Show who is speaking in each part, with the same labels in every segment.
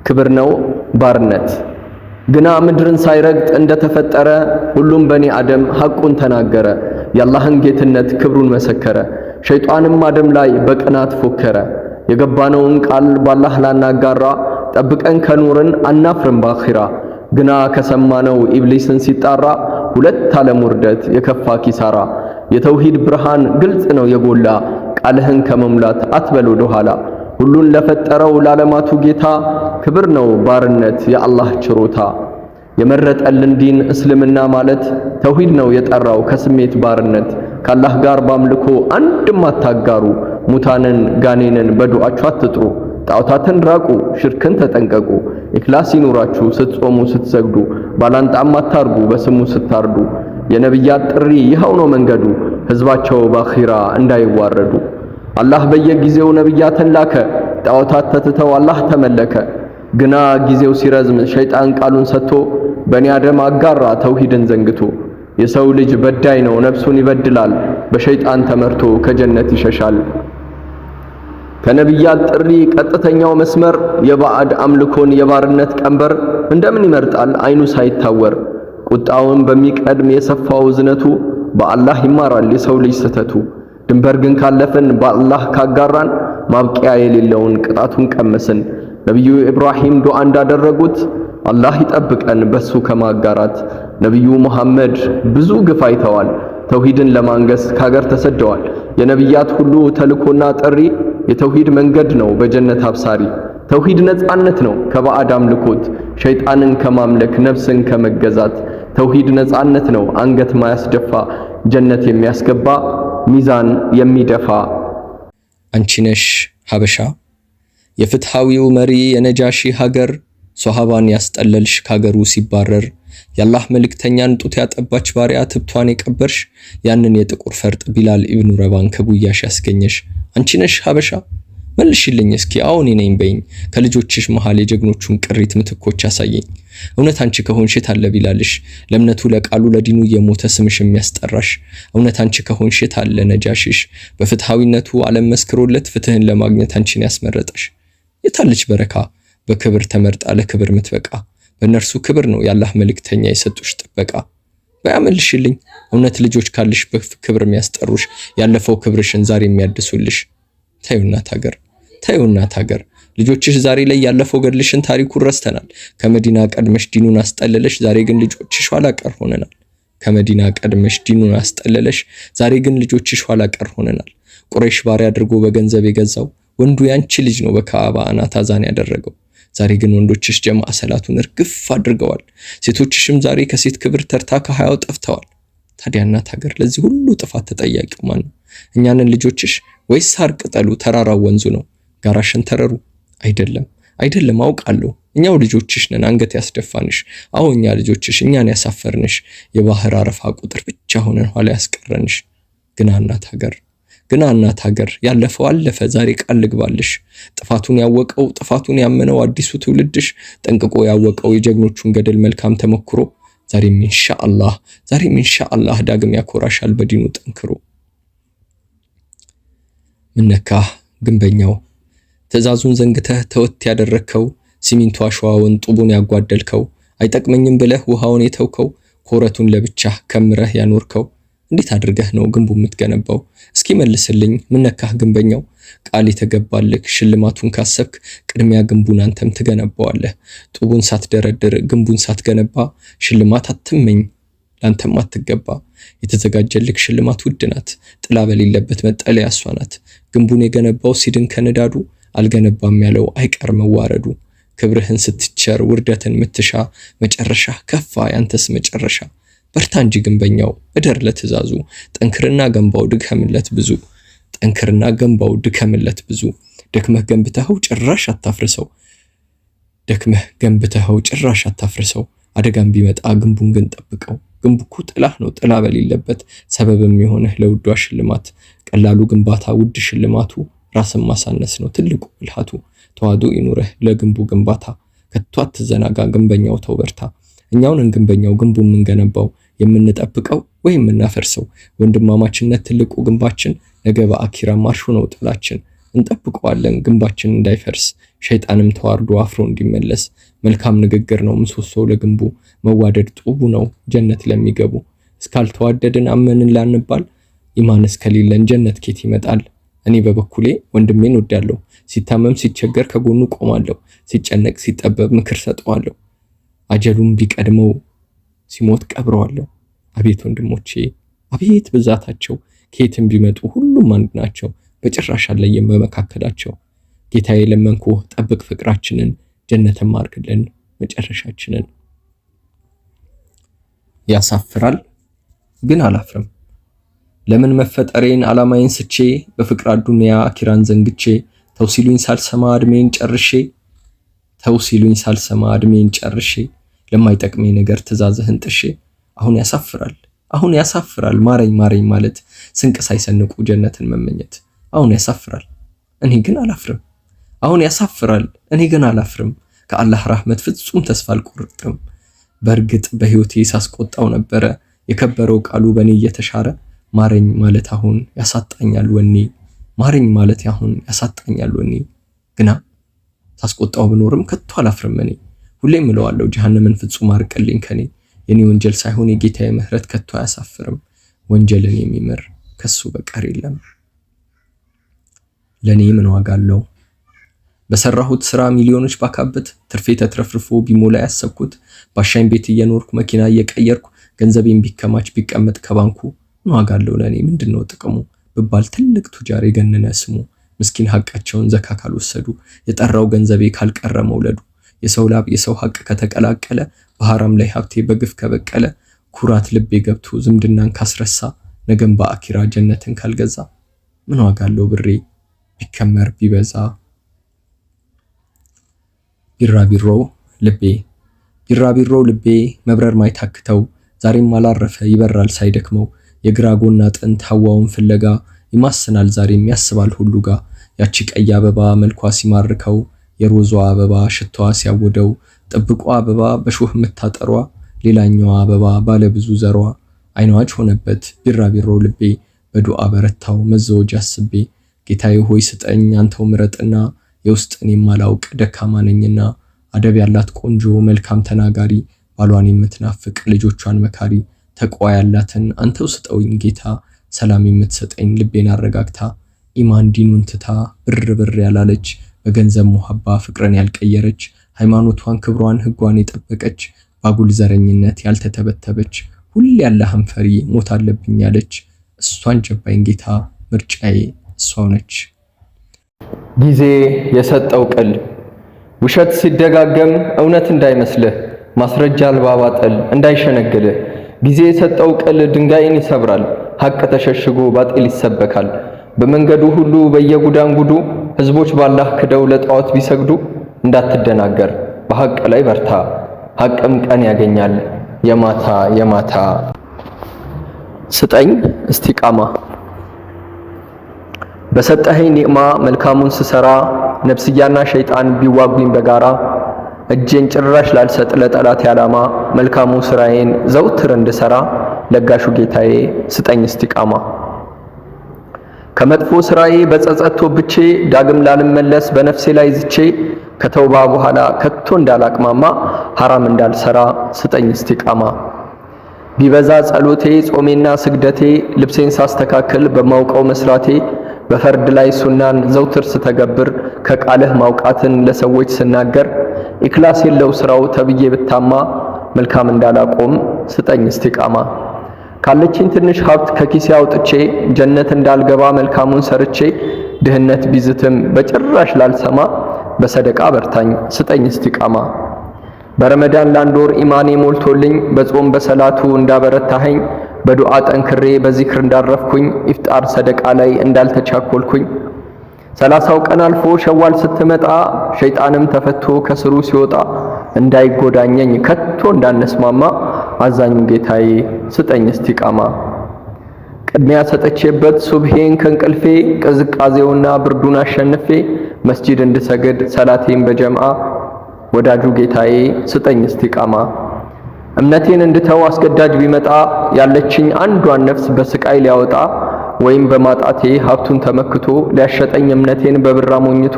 Speaker 1: ክብር ነው ባርነት። ግና ምድርን ሳይረግጥ እንደተፈጠረ ሁሉም በኒ አደም ሐቁን ተናገረ። የአላህን ጌትነት ክብሩን መሰከረ። ሸይጣንም አደም ላይ በቅናት ፎከረ። የገባነውን ቃል ባላህ ላናጋራ ጠብቀን ከኑርን አናፍርም ባኺራ። ግና ከሰማነው ኢብሊስን ሲጣራ ሁለት ዓለም ውርደት የከፋ ኪሳራ። የተውሂድ ብርሃን ግልጽ ነው የጎላ ቃልህን ከመሙላት አትበል ወደ ኋላ። ሁሉን ለፈጠረው ለዓለማቱ ጌታ ክብር ነው ባርነት የአላህ ችሮታ። የመረጠልን ዲን እስልምና ማለት ተውሂድ ነው የጠራው ከስሜት ባርነት። ከአላህ ጋር ባምልኮ አንድም አታጋሩ። ሙታንን ጋኔንን በዱዓችሁ አትጥሩ። ጣዖታትን ራቁ፣ ሽርክን ተጠንቀቁ። ኢኽላስ ይኑራችሁ ስትጾሙ ስትሰግዱ። ባላንጣም አታርጉ በስሙ ስታርዱ። የነቢያት ጥሪ ይኸው ነው መንገዱ፣ ህዝባቸው ባኺራ እንዳይዋረዱ። አላህ በየጊዜው ነቢያትን ላከ፣ ጣዖታት ተትተው አላህ ተመለከ። ግና ጊዜው ሲረዝም ሸይጣን ቃሉን ሰጥቶ በኒ አደም አጋራ ተውሂድን ዘንግቶ። የሰው ልጅ በዳይ ነው ነፍሱን ይበድላል፣ በሸይጣን ተመርቶ ከጀነት ይሸሻል። ከነቢያት ጥሪ ቀጥተኛው መስመር የባዕድ አምልኮን የባርነት ቀንበር እንደምን ይመርጣል አይኑ ሳይታወር። ቁጣውን በሚቀድም የሰፋው ዝነቱ በአላህ ይማራል የሰው ልጅ ስተቱ። ድንበር ግን ካለፈን በአላህ ካጋራን ማብቂያ የሌለውን ቅጣቱን ቀመስን። ነቢዩ ኢብራሂም ዱዓ እንዳደረጉት አላህ ይጠብቀን በሱ ከማጋራት። ነቢዩ ሙሐመድ ብዙ ግፍ አይተዋል፣ ተውሂድን ለማንገስ ካገር ተሰደዋል። የነቢያት ሁሉ ተልኮና ጥሪ የተውሂድ መንገድ ነው በጀነት አብሳሪ። ተውሂድ ነጻነት ነው ከባዕድ አምልኮት፣ ሸይጣንን ከማምለክ ነፍስን ከመገዛት። ተውሂድ ነጻነት ነው አንገት ማያስደፋ፣ ጀነት የሚያስገባ ሚዛን የሚደፋ።
Speaker 2: አንቺ ነሽ ሀበሻ የፍትሃዊው መሪ የነጃሺ ሀገር፣ ሶሃባን ያስጠለልሽ ካገሩ ሲባረር። የአላህ መልእክተኛን ጡት ያጠባች ባሪያ ትብቷን የቀበርሽ፣ ያንን የጥቁር ፈርጥ ቢላል ኢብኑ ረባን ከጉያሽ ያስገኘሽ። አንቺ ነሽ ሀበሻ መልሽልኝ እስኪ አሁን ነኝ በይኝ። ከልጆችሽ መሃል የጀግኖቹን ቅሪት ምትኮች ያሳየኝ። እውነት አንቺ ከሆንሽ ታለ ቢላልሽ፣ ለእምነቱ ለቃሉ ለዲኑ የሞተ ስምሽ የሚያስጠራሽ። እውነት አንቺ ከሆንሽ ታለ ነጃሽሽ፣ በፍትሃዊነቱ ዓለም መስክሮለት ፍትህን ለማግኘት አንቺን ያስመረጠሽ። የታለች በረካ በክብር ተመርጣ ለክብር ምትበቃ። በእነርሱ ክብር ነው የአላህ መልእክተኛ የሰጡሽ ጥበቃ። በያመልሽልኝ እውነት ልጆች ካልሽ በክብር የሚያስጠሩሽ፣ ያለፈው ክብርሽን ዛሬ የሚያድሱልሽ። ተዩ እናት ሀገር ልጆችሽ ዛሬ ላይ ያለፈው ገድልሽን ታሪኩን ረስተናል። ከመዲና ቀድመሽ ዲኑን አስጠለለሽ፣ ዛሬ ግን ልጆችሽ ኋላ ቀር ሆነናል። ከመዲና ቀድመሽ ዲኑን አስጠለለሽ፣ ዛሬ ግን ልጆችሽ ኋላ ቀር ሆነናል። ቁረይሽ ባሪያ አድርጎ በገንዘብ የገዛው ወንዱ ያንቺ ልጅ ነው በካዕባ አናት አዛን ያደረገው። ዛሬ ግን ወንዶችሽ ጀማዓ ሰላቱን እርግፍ አድርገዋል። ሴቶችሽም ዛሬ ከሴት ክብር ተርታ ከሀያው ጠፍተዋል። ታዲያ እናት ሀገር ለዚህ ሁሉ ጥፋት ተጠያቂው ማን ነው? እኛንን ልጆችሽ ወይስ ሳር ቅጠሉ ተራራው ወንዙ ነው? ጋራሽን ተረሩ? አይደለም አውቃለሁ። እኛው ልጆችሽ ነን አንገት ያስደፋንሽ። አዎ እኛ ልጆችሽ እኛን ያሳፈርንሽ። የባህር አረፋ ቁጥር ብቻ ሆነን ኋላ ያስቀረንሽ። ግና እናት ሀገር ያለፈው አለፈ፣ ዛሬ ቃል ልግባልሽ። ጥፋቱን ያወቀው ጥፋቱን ያመነው አዲሱ ትውልድሽ፣ ጠንቅቆ ያወቀው የጀግኖቹን ገደል መልካም ተመክሮ፣ ዛሬም ኢንሻአላህ ዳግም ያኮራሻል በዲኑ ጠንክሮ። ምነካህ ግንበኛው ትዕዛዙን ዘንግተህ ተወት ያደረከው፣ ሲሚንቶ አሸዋውን ጡቡን ያጓደልከው፣ አይጠቅመኝም ብለህ ውሃውን የተውከው፣ ኮረቱን ለብቻህ ከምረህ ያኖርከው፣ እንዴት አድርገህ ነው ግንቡ የምትገነባው? እስኪ መልስልኝ ምነካህ ግንበኛው። ቃል የተገባልህ ሽልማቱን ካሰብክ ቅድሚያ ግንቡን አንተም ትገነባዋለህ። ጡቡን ሳትደረድር ግንቡን ሳትገነባ ሽልማት አትመኝ ላንተም አትገባ። የተዘጋጀልህ ሽልማት ውድ ናት፣ ጥላ በሌለበት መጠለያ እሷ ናት። ግንቡን የገነባው ሲድን ከንዳዱ፣ አልገነባም ያለው አይቀር መዋረዱ። ክብርህን ስትቸር ውርደትን ምትሻ፣ መጨረሻ ከፋ ያንተስ መጨረሻ። በርታ እንጂ ግንበኛው እደር ለትዕዛዙ፣ ጠንክርና ገንባው ድከምለት ብዙ። ደክመህ ገንብተኸው ጭራሽ አታፍርሰው። አደጋም ቢመጣ ግንቡን ግን ጠብቀው። ግንቡ እኮ ጥላህ ነው ጥላ በሌለበት፣ ሰበብም የሆነህ ለውዷ ሽልማት። ቀላሉ ግንባታ ውድ ሽልማቱ፣ ራስን ማሳነስ ነው ትልቁ ብልሃቱ። ተዋዶ ይኑረህ ለግንቡ ግንባታ፣ ከቶ አትዘናጋ ግንበኛው ተው በርታ። እኛውን ግንበኛው ግንቡ የምንገነባው፣ የምንጠብቀው ወይ የምናፈርሰው። ወንድማማችነት ትልቁ ግንባችን፣ ነገ በአኪራ ማርሹ ነው ጥላችን። እንጠብቀዋለን ግንባችን እንዳይፈርስ፣ ሸይጣንም ተዋርዶ አፍሮ እንዲመለስ። መልካም ንግግር ነው ምሰሶው ለግንቡ፣ መዋደድ ጡቡ ነው ጀነት ለሚገቡ። እስካልተዋደድን አመንን ላንባል፣ ኢማን እስከሌለን ጀነት ኬት ይመጣል? እኔ በበኩሌ ወንድሜን ወዳለሁ። ሲታመም ሲቸገር ከጎኑ ቆማለሁ። ሲጨነቅ ሲጠበብ ምክር ሰጠዋለሁ። አጀሉም ቢቀድመው ሲሞት ቀብረዋለሁ። አቤት ወንድሞቼ አቤት ብዛታቸው! ከየትም ቢመጡ ሁሉም አንድ ናቸው። በጭራሽ አለየም በመካከላቸው። ጌታዬ ለመንኩህ ጠብቅ ፍቅራችንን፣ ጀነትን ማርክልን መጨረሻችንን። ያሳፍራል ግን አላፍርም። ለምን መፈጠሬን ዓላማዬን ስቼ፣ በፍቅር አዱንያ አኪራን ዘንግቼ፣ ተውሲሉኝ ሳልሰማ እድሜን ጨርሼ ለማይጠቅመኝ ነገር ትእዛዝህን ጥሼ። አሁን ያሳፍራል ማረኝ ማለት፣ ስንቅ ሳይሰንቁ ጀነትን መመኘት። አሁን ያሳፍራል እኔ ግን አላፍርም። ከአላህ ረህመት ፍጹም ተስፋ አልቆርጥም። በእርግጥ በህይወቴ ሳስቆጣው ነበረ የከበረው ቃሉ በኔ እየተሻረ። ማረኝ ማለት አሁን ያሳጣኛል ወኔ። ግና ሳስቆጣው ብኖርም ከቶ አላፍርም እኔ። ሁሌም እለዋለሁ ጀሃነምን ፍጹም አርቅልኝ ከኔ። የኔ ወንጀል ሳይሆን የጌታዬ ምህረት ከቶ አያሳፍርም። ወንጀልን የሚምር ከሱ በቀር የለም። ለኔ ምን ዋጋ አለው በሰራሁት ስራ ሚሊዮኖች ባካበት፣ ትርፌ ተትረፍርፎ ቢሞላ ያሰብኩት። ባሻኝ ቤት እየኖርኩ መኪና እየቀየርኩ፣ ገንዘቤን ቢከማች ቢቀመጥ ከባንኩ። ምን ዋጋ አለው ለኔ ምንድነው ጥቅሙ ብባል ትልቅ ቱጃር የገነነ ስሙ። ምስኪን ሐቃቸውን ዘካ ካልወሰዱ፣ የጠራው ገንዘቤ ካልቀረ መውለዱ። የሰው ላብ የሰው ሐቅ ከተቀላቀለ፣ በሐራም ላይ ሀብቴ በግፍ ከበቀለ። ኩራት ልቤ ገብቶ ዝምድናን ካስረሳ፣ ነገም በአኪራ ጀነትን ካልገዛ። ምን ዋጋ አለው ብሬ ቢከመር ቢበዛ። ቢራቢሮ ልቤ መብረር ማይታክተው፣ ዛሬም አላረፈ ይበራል ሳይደክመው። የግራ ጎን አጥንት ሐዋውን ፍለጋ፣ ይማስናል ዛሬም ያስባል ሁሉ ጋ። ያቺ ቀይ አበባ መልኳ ሲማርከው፣ የሮዟ አበባ ሽታዋ ሲያወደው። ጥብቋ አበባ በሾህ የምታጠሯ፣ ሌላኛዋ አበባ ባለ ብዙ ዘሯ። አይኗች ሆነበት ቢራቢሮ ልቤ፣ በዱዓ በረታው መዘወጅ አስቤ። ጌታዬ ሆይ ስጠኝ አንተው ምረጥና፣ የውስጥን የማላውቅ ደካማ ነኝና። አደብ ያላት ቆንጆ መልካም ተናጋሪ፣ ባሏን የምትናፍቅ ልጆቿን መካሪ። ተቋ ያላትን አንተው ስጠውኝ ጌታ፣ ሰላም የምትሰጠኝ ልቤን አረጋግታ። ኢማን ዲኑን ትታ ብር ያላለች፣ በገንዘብ ሙሐባ ፍቅርን ያልቀየረች። ሃይማኖቷን ክብሯን ህጓን የጠበቀች፣ ባጉል ዘረኝነት ያልተተበተበች። ሁሌ ያለህን ፈሪ ሞት አለብኝ ያለች፣ እሷን ጀባኝ ጌታ ምርጫዬ እሷው ነች።
Speaker 1: ጊዜ የሰጠው ቅል ውሸት ሲደጋገም እውነት እንዳይመስልህ፣ ማስረጃ አልባ ባጥል እንዳይሸነግልህ። ጊዜ የሰጠው ቅል ድንጋይን ይሰብራል፣ ሐቅ ተሸሽጎ ባጢል ይሰበካል። በመንገዱ ሁሉ በየጉዳንጉዱ፣ ህዝቦች ባላህ ክደው ለጣዖት ቢሰግዱ። እንዳትደናገር በሐቅ ላይ በርታ፣ ሐቅም ቀን ያገኛል የማታ። ስጠኝ እስቲቃማ በሰጠኸኝ ኒዕማ መልካሙን ስሰራ፣ ነፍስያና ሸይጣን ቢዋጉኝ በጋራ። እጄን ጭራሽ ላልሰጥ ለጠላት ያላማ፣ መልካሙ ስራዬን ዘውትር እንድሰራ። ለጋሹ ጌታዬ ስጠኝ እስቲቃማ። ከመጥፎ ስራዬ በጸጸት ተወብቼ፣ ዳግም ላልመለስ በነፍሴ ላይ ዝቼ። ከተውባ በኋላ ከቶ እንዳላቅማማ፣ ሐራም እንዳልሰራ ስጠኝ እስቲቃማ። ቢበዛ ጸሎቴ ጾሜና ስግደቴ፣ ልብሴን ሳስተካከል በማውቀው መስራቴ። በፈርድ ላይ ሱናን ዘውትር ስተገብር፣ ከቃልህ ማውቃትን ለሰዎች ስናገር። ኢክላስ የለው ስራው ተብዬ ብታማ፣ መልካም እንዳላቆም ስጠኝ እስቲቃማ። ካለችኝ ትንሽ ሀብት ከኪሴ አውጥቼ፣ ጀነት እንዳልገባ መልካሙን ሰርቼ። ድህነት ቢዝትም በጭራሽ ላልሰማ፣ በሰደቃ በርታኝ ስጠኝ እስቲቃማ። በረመዳን ላንድ ወር ኢማኔ ሞልቶልኝ፣ በጾም በሰላቱ እንዳበረታኸኝ። በዱዓ ጠንክሬ በዚክር እንዳረፍኩኝ፣ ኢፍጣር ሰደቃ ላይ እንዳልተቻኮልኩኝ። 30ው ቀን አልፎ ሸዋል ስትመጣ፣ ሸይጣንም ተፈቶ ከስሩ ሲወጣ። እንዳይጎዳኘኝ ከቶ እንዳነስማማ፣ አዛኙ ጌታዬ ስጠኝ እስቲቃማ። ቅድሚያ ሰጠቼበት ሱብሄን ከእንቅልፌ፣ ቅዝቃዜውና ብርዱን አሸንፌ። መስጂድ እንድሰግድ ሰላቴን በጀምዓ፣ ወዳጁ ጌታዬ ስጠኝ እስቲቃማ። እምነቴን እንድተው አስገዳጅ ቢመጣ፣ ያለችኝ አንዷን ነፍስ በስቃይ ሊያወጣ። ወይም በማጣቴ ሀብቱን ተመክቶ ሊያሸጠኝ እምነቴን በብር ሞኝቶ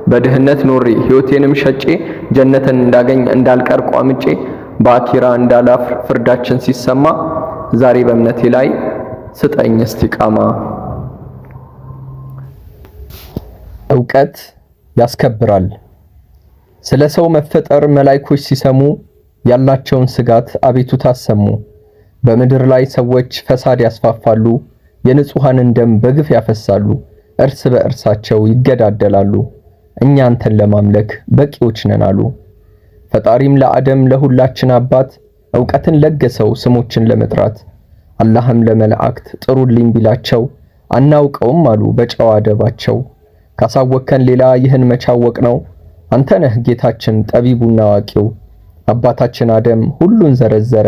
Speaker 1: በድህነት ኖሬ ሕይወቴንም ሸጬ ጀነትን እንዳገኝ እንዳልቀር ቋምጬ በአኪራ እንዳላፍር ፍርዳችን ሲሰማ ዛሬ በእምነቴ ላይ ስጠኝ እስቲቃማ።
Speaker 2: ዕውቀት ያስከብራል። ስለ ሰው መፈጠር መላእክቶች ሲሰሙ ያላቸውን ስጋት አቤቱታ አሰሙ። በምድር ላይ ሰዎች ፈሳድ ያስፋፋሉ፣ የንጹሃንን ደም በግፍ ያፈሳሉ፣ እርስ በእርሳቸው ይገዳደላሉ። እኛ አንተን ለማምለክ በቂዎች ነን አሉ። ፈጣሪም ለአደም ለሁላችን አባት ዕውቀትን ለገሰው ስሞችን ለመጥራት። አላህም ለመላእክት ጥሩልኝ ቢላቸው አናውቀውም አሉ በጨዋ አደባቸው። ካሳወከን ሌላ ይህን መቻወቅ ነው፣ አንተ ነህ ጌታችን ጠቢቡና አዋቂው። አባታችን አደም ሁሉን ዘረዘረ፣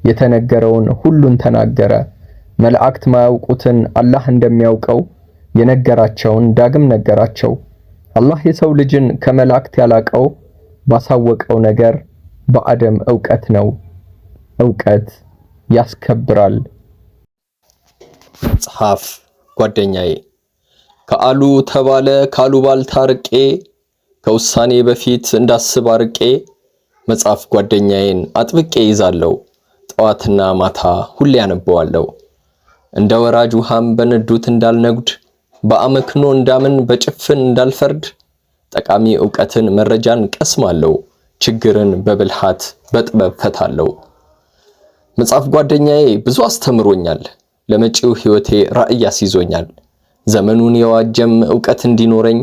Speaker 2: የተነገረውን ሁሉን ተናገረ። መላእክት ማያውቁትን አላህ እንደሚያውቀው የነገራቸውን ዳግም ነገራቸው። አላህ የሰው ልጅን ከመላእክት ያላቀው ባሳወቀው ነገር በአደም ዕውቀት ነው። ዕውቀት ያስከብራል።
Speaker 1: መጽሐፍ ጓደኛዬ ከአሉ ተባለ ካሉ ባልታርቄ ከውሳኔ በፊት እንዳስብ አርቄ መጽሐፍ ጓደኛዬን አጥብቄ ይዛለው ጠዋትና ማታ ሁሌ ያነበዋለው። እንደ ወራጅ ውሃም በንዱት እንዳልነጉድ በአመክኖ እንዳምን በጭፍን እንዳልፈርድ ጠቃሚ ዕውቀትን መረጃን ቀስማለው ችግርን በብልሃት በጥበብ ፈታለው። መጽሐፍ ጓደኛዬ ብዙ አስተምሮኛል፣ ለመጪው ሕይወቴ ራዕይ አስይዞኛል። ዘመኑን የዋጀም ዕውቀት እንዲኖረኝ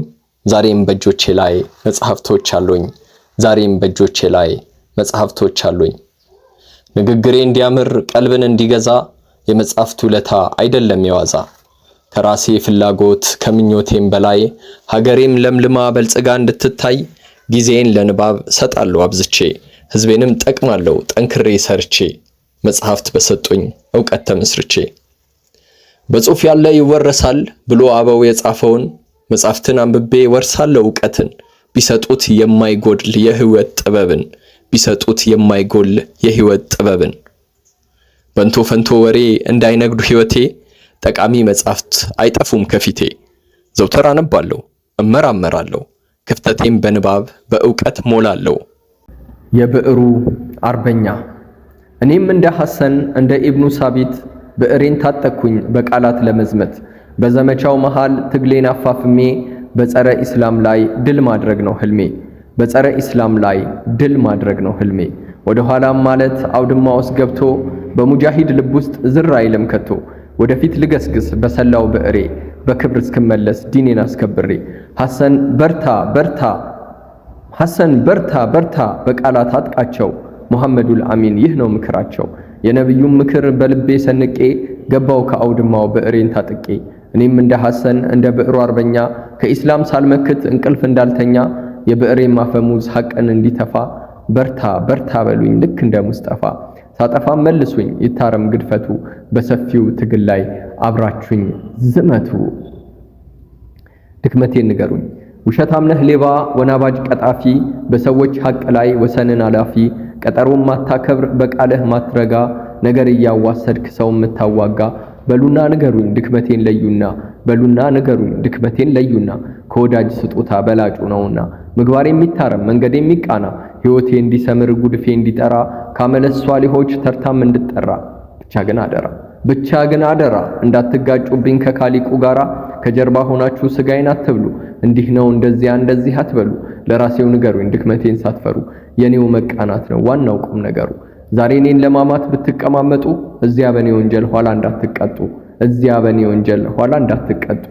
Speaker 1: ዛሬም በእጆቼ ላይ መጽሐፍቶች አሉኝ። ዛሬም በእጆቼ ላይ መጽሐፍቶች አሉኝ። ንግግሬ እንዲያምር ቀልብን እንዲገዛ የመጽሐፍት ውለታ አይደለም የዋዛ። ከራሴ ፍላጎት ከምኞቴም በላይ ሀገሬም ለምልማ በልጽጋ እንድትታይ ጊዜን ለንባብ ሰጣለሁ አብዝቼ፣ ሕዝቤንም ጠቅማለሁ ጠንክሬ ሰርቼ፣ መጽሐፍት በሰጡኝ ዕውቀት ተመስርቼ። በጽሑፍ ያለ ይወረሳል ብሎ አበው የጻፈውን መጽሐፍትን አንብቤ ወርሳለሁ ዕውቀትን። ቢሰጡት የማይጎድል የህይወት ጥበብን፣ ቢሰጡት የማይጎል የህይወት ጥበብን። በንቶ ፈንቶ ወሬ እንዳይነግዱ ሕይወቴ ጠቃሚ መጽሐፍት አይጠፉም ከፊቴ። ዘውትር አነባለሁ እመራመራለሁ፣ ክፍተቴም በንባብ በዕውቀት ሞላለሁ።
Speaker 2: የብዕሩ አርበኛ እኔም እንደ ሐሰን እንደ ኢብኑ ሳቢት ብዕሬን ታጠቅኩኝ በቃላት ለመዝመት። በዘመቻው መሃል ትግሌን አፋፍሜ በጸረ ኢስላም ላይ ድል ማድረግ ነው ህልሜ። በጸረ ኢስላም ላይ ድል ማድረግ ነው ህልሜ። ወደ ኋላም ማለት አውድማ ውስጥ ገብቶ በሙጃሂድ ልብ ውስጥ ዝር አይልም ከቶ። ወደፊት ልገስግስ በሰላው ብዕሬ በክብር እስክመለስ ዲኔን አስከብሬ። ሐሰን በርታ በርታ፣ ሐሰን በርታ በርታ በቃላት አጥቃቸው። ሙሐመዱል አሚን ይህ ነው ምክራቸው። የነብዩም ምክር በልቤ ሰንቄ ገባው ከአውድማው ብዕሬን ታጥቄ። እኔም እንደ ሐሰን እንደ ብዕሩ አርበኛ ከኢስላም ሳልመክት እንቅልፍ እንዳልተኛ የብዕሬን ማፈሙዝ ሐቅን እንዲተፋ በርታ በርታ በሉኝ ልክ እንደ ሙስጠፋ። ሳጠፋም መልሱኝ ይታረም ግድፈቱ፣ በሰፊው ትግል ላይ አብራችሁኝ ዝመቱ። ድክመቴን ንገሩኝ ውሸታም ነህ ሌባ ወናባጅ ቀጣፊ፣ በሰዎች ሐቅ ላይ ወሰንን አላፊ። ቀጠሮም ማታከብር በቃልህ ማትረጋ፣ ነገር እያዋሰድክ ሰው የምታዋጋ። በሉና ንገሩኝ ድክመቴን ለዩና፣ በሉና ንገሩኝ ድክመቴን ለዩና። ከወዳጅ ስጦታ በላጩ ነውና ምግባር የሚታረም መንገድ የሚቃና፣ ሕይወቴ እንዲሰምር ጉድፌ እንዲጠራ፣ ካመለስ ሷሊሆች ተርታም እንድጠራ። ብቻ ግን አደራ እንዳትጋጩብኝ ከካሊቁ ጋራ። ከጀርባ ሆናችሁ ስጋዬን አትብሉ፣ እንዲህ ነው እንደዚህ አትበሉ። ለራሴው ንገሩኝ ድክመቴን ሳትፈሩ፣ የኔው መቃናት ነው ዋናው ቁም ነገሩ። ዛሬ እኔን ለማማት ብትቀማመጡ፣ እዚያ በኔ ወንጀል ኋላ እንዳትቀጡ፣ እዚያ በኔ ወንጀል ኋላ እንዳትቀጡ።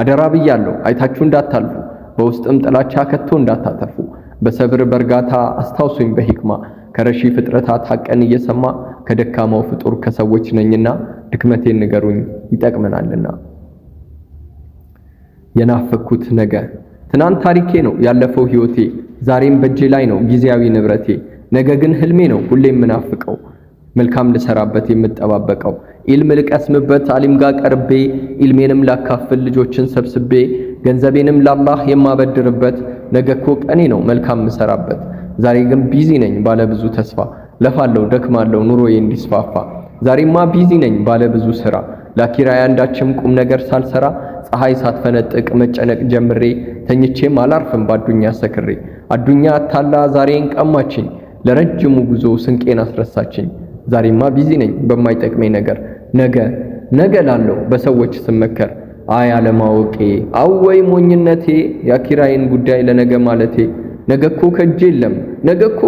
Speaker 2: አደራ ብያለሁ አይታችሁ እንዳታልፉ፣ በውስጥም ጥላቻ ከቶ እንዳታተርፉ። በሰብር በርጋታ አስታውሱኝ በሂክማ፣ ከረሺ ፍጥረታት ሐቅን እየሰማ። ከደካማው ፍጡር ከሰዎች ነኝና ድክመቴን ንገሩኝ ይጠቅመናልና። የናፈኩት ነገ ትናንት ታሪኬ ነው ያለፈው ሕይወቴ፣ ዛሬም በእጄ ላይ ነው ጊዜያዊ ንብረቴ። ነገ ግን ህልሜ ነው ሁሌም ምናፍቀው፣ መልካም ልሰራበት የምጠባበቀው። ኢልም ልቀስምበት አሊም ጋር ቀርቤ፣ ኢልሜንም ላካፍል ልጆችን ሰብስቤ። ገንዘቤንም ለአላህ የማበድርበት፣ ነገ እኮ ቀኔ ነው መልካም ምሰራበት። ዛሬ ግን ቢዚ ነኝ ባለ ብዙ ተስፋ፣ ለፋለው ደክማለው ኑሮዬ እንዲስፋፋ። ዛሬማ ቢዚ ነኝ ባለ ብዙ ስራ፣
Speaker 1: ለአኺራዬ አንዳችም ቁም ነገር ሳልሰራ ፀሐይ ሳትፈነጥቅ መጨነቅ ጀምሬ ተኝቼም አላርፍም ባዱኛ ሰክሬ። አዱኛ አታላ ዛሬን ቀማችኝ ለረጅሙ ጉዞ ስንቄን አስረሳችኝ። ዛሬማ ቢዚ ነኝ በማይጠቅመኝ ነገር ነገ ላለው በሰዎች ስመከር አይ አለማወቄ አወይ ሞኝነቴ የአኺራዬን ጉዳይ ለነገ ማለቴ። ነገኮ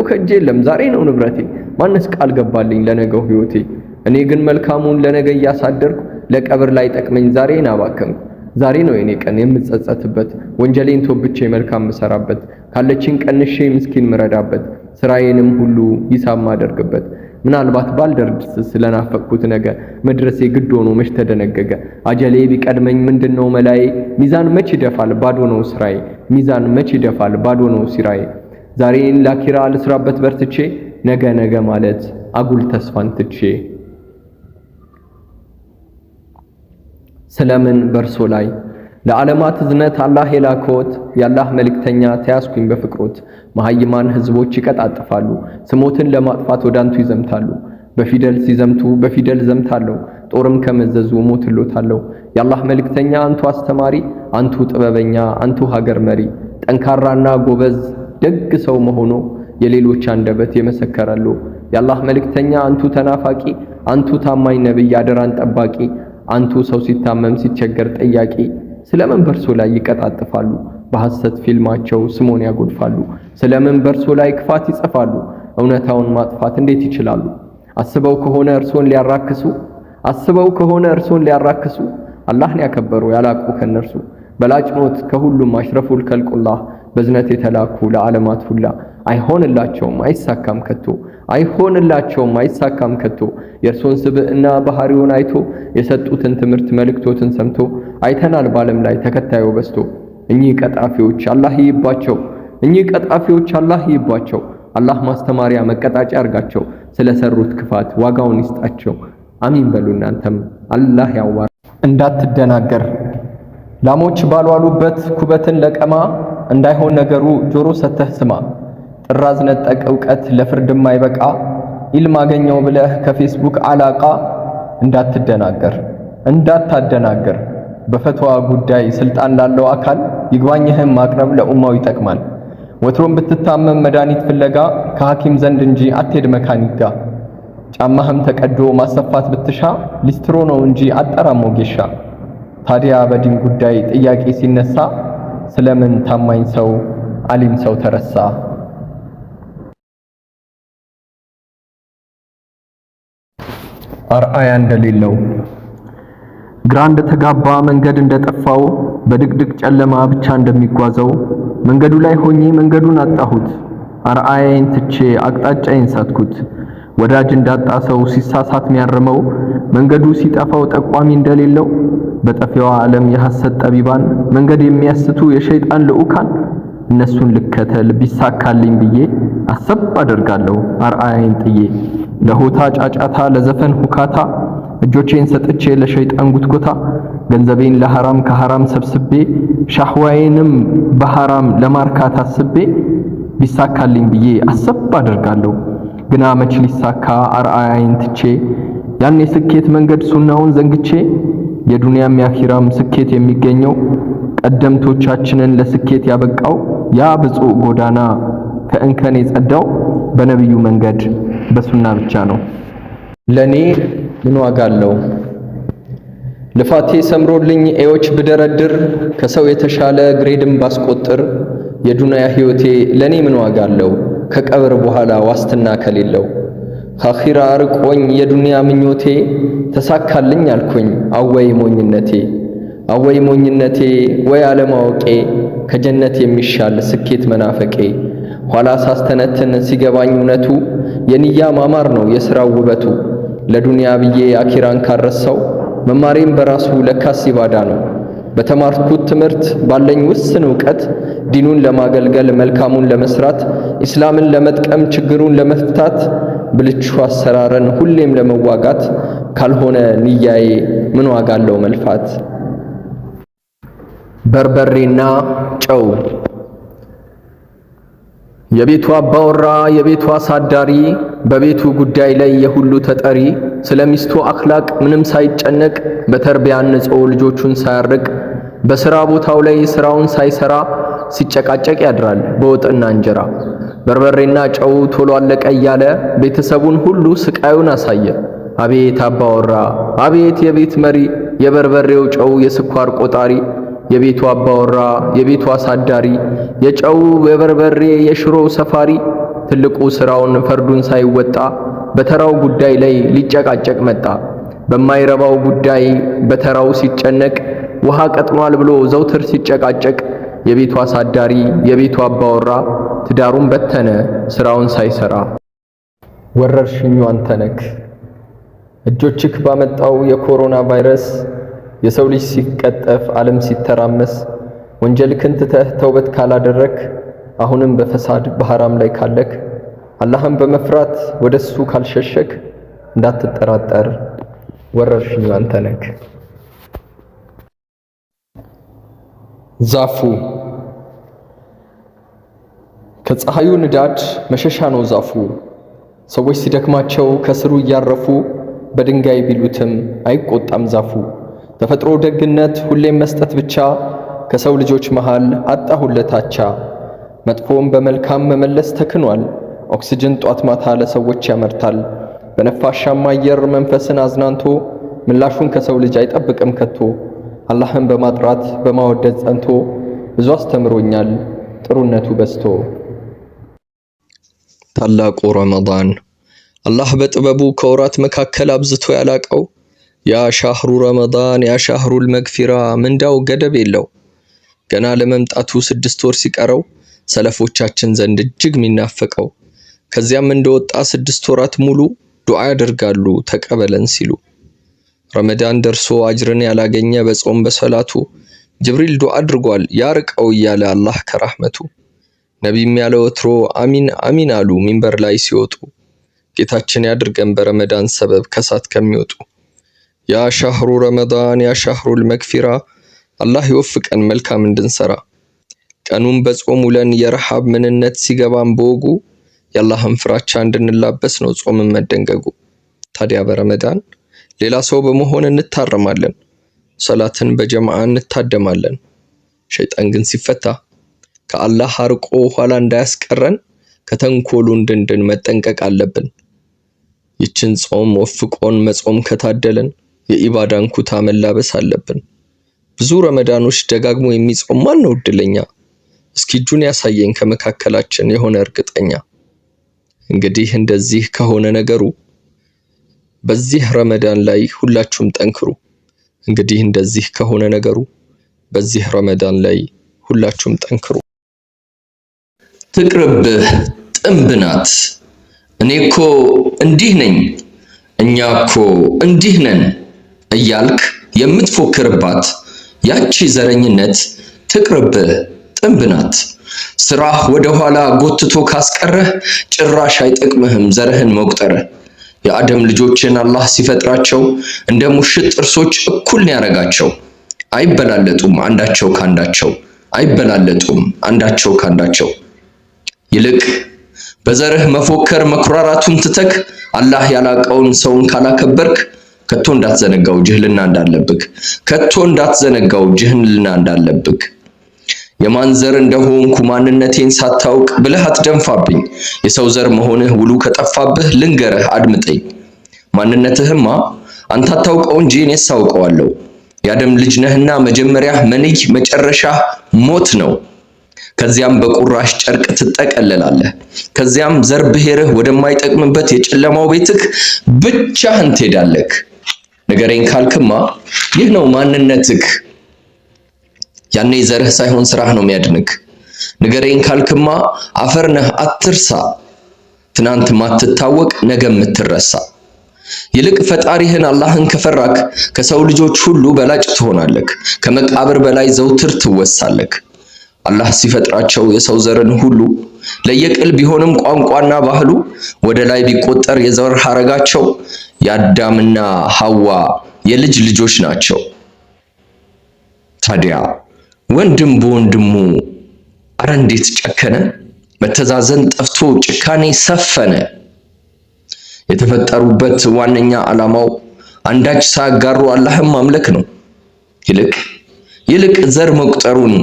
Speaker 1: ከጄ የለም ዛሬ ነው ንብረቴ። ማንስ ቃል ገባልኝ ለነገው ህይወቴ። እኔ ግን መልካሙን ለነገ እያሳደርኩ ለቀብር ላይ ጠቅመኝ ዛሬን አባከንኩ። ዛሬ ነው የኔ ቀን የምጸጸትበት ወንጀሌን ተወብቼ መልካም መሰራበት ካለችኝ ቀንሼ ምስኪን ምረዳበት ስራዬንም ሁሉ ሂሳብ ማደርግበት። ምናልባት ባልደርስ ስለናፈቅኩት ነገ መድረሴ ግድ ሆኖ መች ተደነገገ። አጀሌ ቢቀድመኝ ምንድነው መላዬ። ሚዛን መች ይደፋል ባዶ ነው ስራዬ። ሚዛን መች ይደፋል ባዶ ነው ሲራዬ። ዛሬን ለአኺራ ልስራበት በርትቼ ነገ ማለት አጉል ተስፋን ትቼ። ስለምን በርሶ ላይ ለዓለማት እዝነት አላህ የላከዎት የአላህ መልእክተኛ ተያዝኩኝ በፍቅሮት። መሃይማን ህዝቦች ይቀጣጥፋሉ ስሞትን ለማጥፋት ወዳንቱ ይዘምታሉ። በፊደል ሲዘምቱ በፊደል ዘምታለሁ ጦርም ከመዘዙ ሞትሎታለሁ። የአላህ መልእክተኛ አንቱ አስተማሪ አንቱ ጥበበኛ አንቱ ሀገር መሪ። ጠንካራና ጎበዝ ደግ ሰው መሆኖ የሌሎች አንደበት የመሰከራሉ። የአላህ መልእክተኛ አንቱ ተናፋቂ አንቱ ታማኝ ነብይ አደራን ጠባቂ አንቱ ሰው ሲታመም ሲቸገር ጠያቂ። ስለምን በርሶ ላይ ይቀጣጥፋሉ በሐሰት ፊልማቸው ስሞን ያጎድፋሉ። ስለምን በርሶ ላይ ክፋት ይጽፋሉ እውነታውን ማጥፋት እንዴት ይችላሉ? አስበው ከሆነ እርሶን ሊያራክሱ አላህን ያከበሩ ያላቁ ከነርሱ። በላጭ ሞት ከሁሉም አሽረፉል ከልቁላህ በዝነት የተላኩ ለዓለማት ሁላ። አይሆንላቸውም አይሳካም ከቶ የእርሶን ስብዕና ባህሪውን አይቶ የሰጡትን ትምህርት መልእክቶትን ሰምቶ አይተናል ባለም ላይ ተከታዩ በዝቶ። እኚህ ቀጣፊዎች አላህ ይባቸው አላህ ማስተማሪያ መቀጣጫ ያርጋቸው። ስለሰሩት ክፋት ዋጋውን ይስጣቸው። አሚን በሉ እናንተም አላህ ያዋር። እንዳትደናገር ላሞች ባልዋሉበት ኩበትን ለቀማ እንዳይሆን ነገሩ ጆሮ ሰተህ ስማ። ጥራዝ ነጠቅ ዕውቀት ለፍርድ የማይበቃ ኢልም አገኘው ብለህ ከፌስቡክ አላቃ። እንዳታደናገር በፈትዋ ጉዳይ ስልጣን ላለው አካል ይግባኝህም ማቅረብ ለኡማው ይጠቅማል። ወትሮም ብትታመም መድኃኒት ፍለጋ ከሐኪም ዘንድ እንጂ አትሄድ መካኒክ ጋ። ጫማህም ተቀዶ ማሰፋት ብትሻ ሊስትሮ ነው እንጂ አጠራም ወጌሻ። ታዲያ በዲን ጉዳይ ጥያቄ ሲነሳ ስለምን ታማኝ ሰው አሊም ሰው ተረሳ? አርአያ እንደሌለው ግራ እንደተጋባ መንገድ እንደጠፋው በድቅድቅ ጨለማ ብቻ እንደሚጓዘው መንገዱ ላይ ሆኜ መንገዱን አጣሁት። አርአያዬን ትቼ አቅጣጫዬን ሳትኩት። ወዳጅ እንዳጣ ሰው ሲሳሳት ሚያርመው መንገዱ ሲጠፋው ጠቋሚ እንደሌለው በጠፊዋ ዓለም የሐሰት ጠቢባን መንገድ የሚያስቱ የሸይጣን ልዑካን እነሱን ልከተል ቢሳካልኝ ብዬ አሰብ አደርጋለሁ አርአያዬን ጥዬ። ለሆታ ጫጫታ ለዘፈን ሁካታ እጆቼን ሰጥቼ ለሸይጣን ጉትጎታ ገንዘቤን ለሐራም ከሐራም ሰብስቤ ሻህዋዬንም በሐራም ለማርካት አስቤ ቢሳካልኝ ብዬ አሰብ አደርጋለሁ። ግና መች ሊሳካ አርአያዬን ትቼ ያን የስኬት መንገድ ሱናውን ዘንግቼ የዱንያም የአኺራም ስኬት የሚገኘው ቀደምቶቻችንን ለስኬት ያበቃው ያ ብፁዕ ጎዳና ከእንከን የጸዳው በነብዩ መንገድ በሱና ብቻ ነው። ለኔ ምን ዋጋ አለው ልፋቴ ሰምሮልኝ ኤዎች ብደረድር ከሰው የተሻለ ግሬድም ባስቆጥር የዱንያ ህይወቴ ለኔ ምን ዋጋ አለው ከቀብር በኋላ ዋስትና ከሌለው። ከአኺራ አርቆኝ የዱንያ ምኞቴ ተሳካልኝ አልኩኝ አወይ ሞኝነቴ ወይ አለማወቄ ከጀነት የሚሻል ስኬት መናፈቄ። ኋላ ሳስተነትን ሲገባኝ እውነቱ የንያ ማማር ነው የሥራው ውበቱ። ለዱንያ ብዬ አኺራን ካረሳው መማሬም በራሱ ለካስ ይባዳ ነው። በተማርኩት ትምህርት ባለኝ ውስን ዕውቀት ዲኑን ለማገልገል መልካሙን ለመስራት ኢስላምን ለመጥቀም ችግሩን ለመፍታት ብልቹ አሰራርን ሁሌም ለመዋጋት ካልሆነ ንያዬ ምን ዋጋ አለው መልፋት። በርበሬና ጨው የቤቱ አባወራ የቤቱ አሳዳሪ በቤቱ ጉዳይ ላይ የሁሉ ተጠሪ ስለሚስቱ አኽላቅ ምንም ሳይጨነቅ በተርቢያ አንጾ ልጆቹን ሳያርቅ በሥራ ቦታው ላይ ሥራውን ሳይሰራ ሲጨቃጨቅ ያድራል በወጥና እንጀራ። በርበሬና ጨው ቶሎ አለቀ እያለ ቤተሰቡን ሁሉ ስቃዩን አሳየ። አቤት አባወራ አቤት የቤት መሪ የበርበሬው ጨው የስኳር ቆጣሪ የቤቱ አባወራ የቤቱ አሳዳሪ የጨው የበርበሬ የሽሮው ሰፋሪ ትልቁ ሥራውን ፈርዱን ሳይወጣ በተራው ጉዳይ ላይ ሊጨቃጨቅ መጣ። በማይረባው ጉዳይ በተራው ሲጨነቅ ውሃ ቀጥኗል ብሎ ዘውትር ሲጨቃጨቅ የቤቱ አሳዳሪ የቤቱ አባወራ ትዳሩን በተነ ሥራውን ሳይሰራ። ወረርሽኙ አንተ ነህ እጆችክ ባመጣው የኮሮና ቫይረስ የሰው ልጅ ሲቀጠፍ ዓለም ሲተራመስ ወንጀልክን ትተህ ተውበት ካላደረክ አሁንም በፈሳድ በሐራም ላይ ካለክ አላህን በመፍራት ወደሱ ካልሸሸክ እንዳትጠራጠር ወረርሽኙ አንተ ነህ። ዛፉ ከፀሐዩ ንዳድ መሸሻ ነው ዛፉ። ሰዎች ሲደክማቸው ከስሩ እያረፉ በድንጋይ ቢሉትም አይቆጣም ዛፉ። ተፈጥሮ ደግነት ሁሌም መስጠት ብቻ ከሰው ልጆች መሃል አጣሁለታቻ። መጥፎም በመልካም መመለስ ተክኗል። ኦክሲጅን ጧት ማታ ለሰዎች ያመርታል። በነፋሻማ አየር መንፈስን አዝናንቶ ምላሹን ከሰው ልጅ አይጠብቅም ከቶ። አላህን በማጥራት በማወደድ ጸንቶ ብዙ አስተምሮኛል ጥሩነቱ በዝቶ።
Speaker 2: ታላቁ ረመዳን አላህ በጥበቡ ከወራት መካከል አብዝቶ ያላቀው ያ ሻህሩ ረመዳን ያ ሻህሩል መግፊራ ምንዳው ገደብ የለው። ገና ለመምጣቱ 6 ወር ሲቀረው ሰለፎቻችን ዘንድ እጅግ የሚናፈቀው ከዚያም እንደወጣ 6 ወራት ሙሉ ዱዓ ያደርጋሉ ተቀበለን ሲሉ። ረመዳን ደርሶ አጅርን ያላገኘ በጾም በሰላቱ ጅብሪል ዱዓ አድርጓል ያርቀው እያለ አላህ ከራህመቱ። ነቢይም ያለ ወትሮ አሚን አሚን አሉ ሚንበር ላይ ሲወጡ። ጌታችን ያድርገን በረመዳን ሰበብ ከሳት ከሚወጡ። ያ ሻህሩ ረመዳን ያ ሻህሩል መግፊራ አላህ ይወፍቀን መልካም እንድንሰራ። ቀኑን በጾም ውለን የረሃብ ምንነት ሲገባን በወጉ የአላህን ፍራቻ እንድንላበስ ነው ጾምን መደንገጉ። ታዲያ በረመዳን ሌላ ሰው በመሆን እንታረማለን፣ ሰላትን በጀማዓ እንታደማለን። ሸይጣን ግን ሲፈታ ከአላህ አርቆ ኋላ እንዳያስቀረን ከተንኮሉ እንድንድን መጠንቀቅ አለብን። ይችን ጾም ወፍቆን መጾም ከታደለን የኢባዳን ኩታ መላበስ አለብን። ብዙ ረመዳኖች ደጋግሞ የሚጾም ማን ነው እድለኛ? እስኪ እጁን ያሳየኝ ከመካከላችን የሆነ እርግጠኛ። እንግዲህ እንደዚህ ከሆነ ነገሩ በዚህ ረመዳን ላይ ሁላችሁም ጠንክሩ። እንግዲህ እንደዚህ ከሆነ ነገሩ በዚህ ረመዳን ላይ ሁላችሁም ጠንክሩ። ትቅርብህ ጥንብ ናት እኔኮ እንዲህ ነኝ እኛኮ እንዲህ ነን እያልክ የምትፎክርባት ያቺ ዘረኝነት ትቅርብህ ጥንብ ናት። ስራህ ወደ ኋላ ጎትቶ ካስቀረህ ጭራሽ አይጠቅምህም ዘርህን መቁጠርህ። የአደም ልጆችን አላህ ሲፈጥራቸው እንደ ሙሽጥ ጥርሶች እኩል ነው ያረጋቸው። አይበላለጡም አንዳቸው ካንዳቸው አይበላለጡም አንዳቸው ካንዳቸው። ይልቅ በዘርህ መፎከር መኩራራቱን ትተክ አላህ ያላቀውን ሰውን ካላከበርክ ከቶ እንዳትዘነጋው ጅህልና እንዳለብክ ከቶ እንዳትዘነጋው ጅህልና እንዳለብክ። የማን ዘር እንደሆንኩ ማንነቴን ሳታውቅ ብለህ አትደንፋብኝ። የሰው ዘር መሆንህ ውሉ ከጠፋብህ ልንገርህ አድምጠኝ። ማንነትህማ አንተ አታውቀው እንጂ እኔስ አውቀዋለሁ። የአደም ልጅ ነህና መጀመሪያህ መንይ መጨረሻህ ሞት ነው። ከዚያም በቁራሽ ጨርቅ ትጠቀለላለህ። ከዚያም ዘር ብሔርህ ወደማይጠቅምበት የጨለማው ቤትህ ብቻህን ትሄዳለህ። ንገረኝ ካልክማ ይህ ነው ማንነትህ። ያኔ ዘርህ ሳይሆን ስራህ ነው የሚያድንክ። ንገረኝ ካልክማ አፈር ነህ አትርሳ። ትናንት ማትታወቅ ነገ የምትረሳ። ይልቅ ፈጣሪህን አላህን ከፈራክ ከሰው ልጆች ሁሉ በላጭ ትሆናለህ። ከመቃብር በላይ ዘውትር ትወሳለህ። አላህ ሲፈጥራቸው የሰው ዘርን ሁሉ ለየቅል ቢሆንም ቋንቋና ባህሉ ወደ ላይ ቢቆጠር የዘር ሐረጋቸው የአዳምና ሐዋ የልጅ ልጆች ናቸው። ታዲያ ወንድም በወንድሙ አረ እንዴት ጨከነ? መተዛዘን ጠፍቶ ጭካኔ ሰፈነ። የተፈጠሩበት ዋነኛ ዓላማው አንዳች ሳያጋሩ አላህን ማምለክ ነው። ይልቅ ዘር መቁጠሩን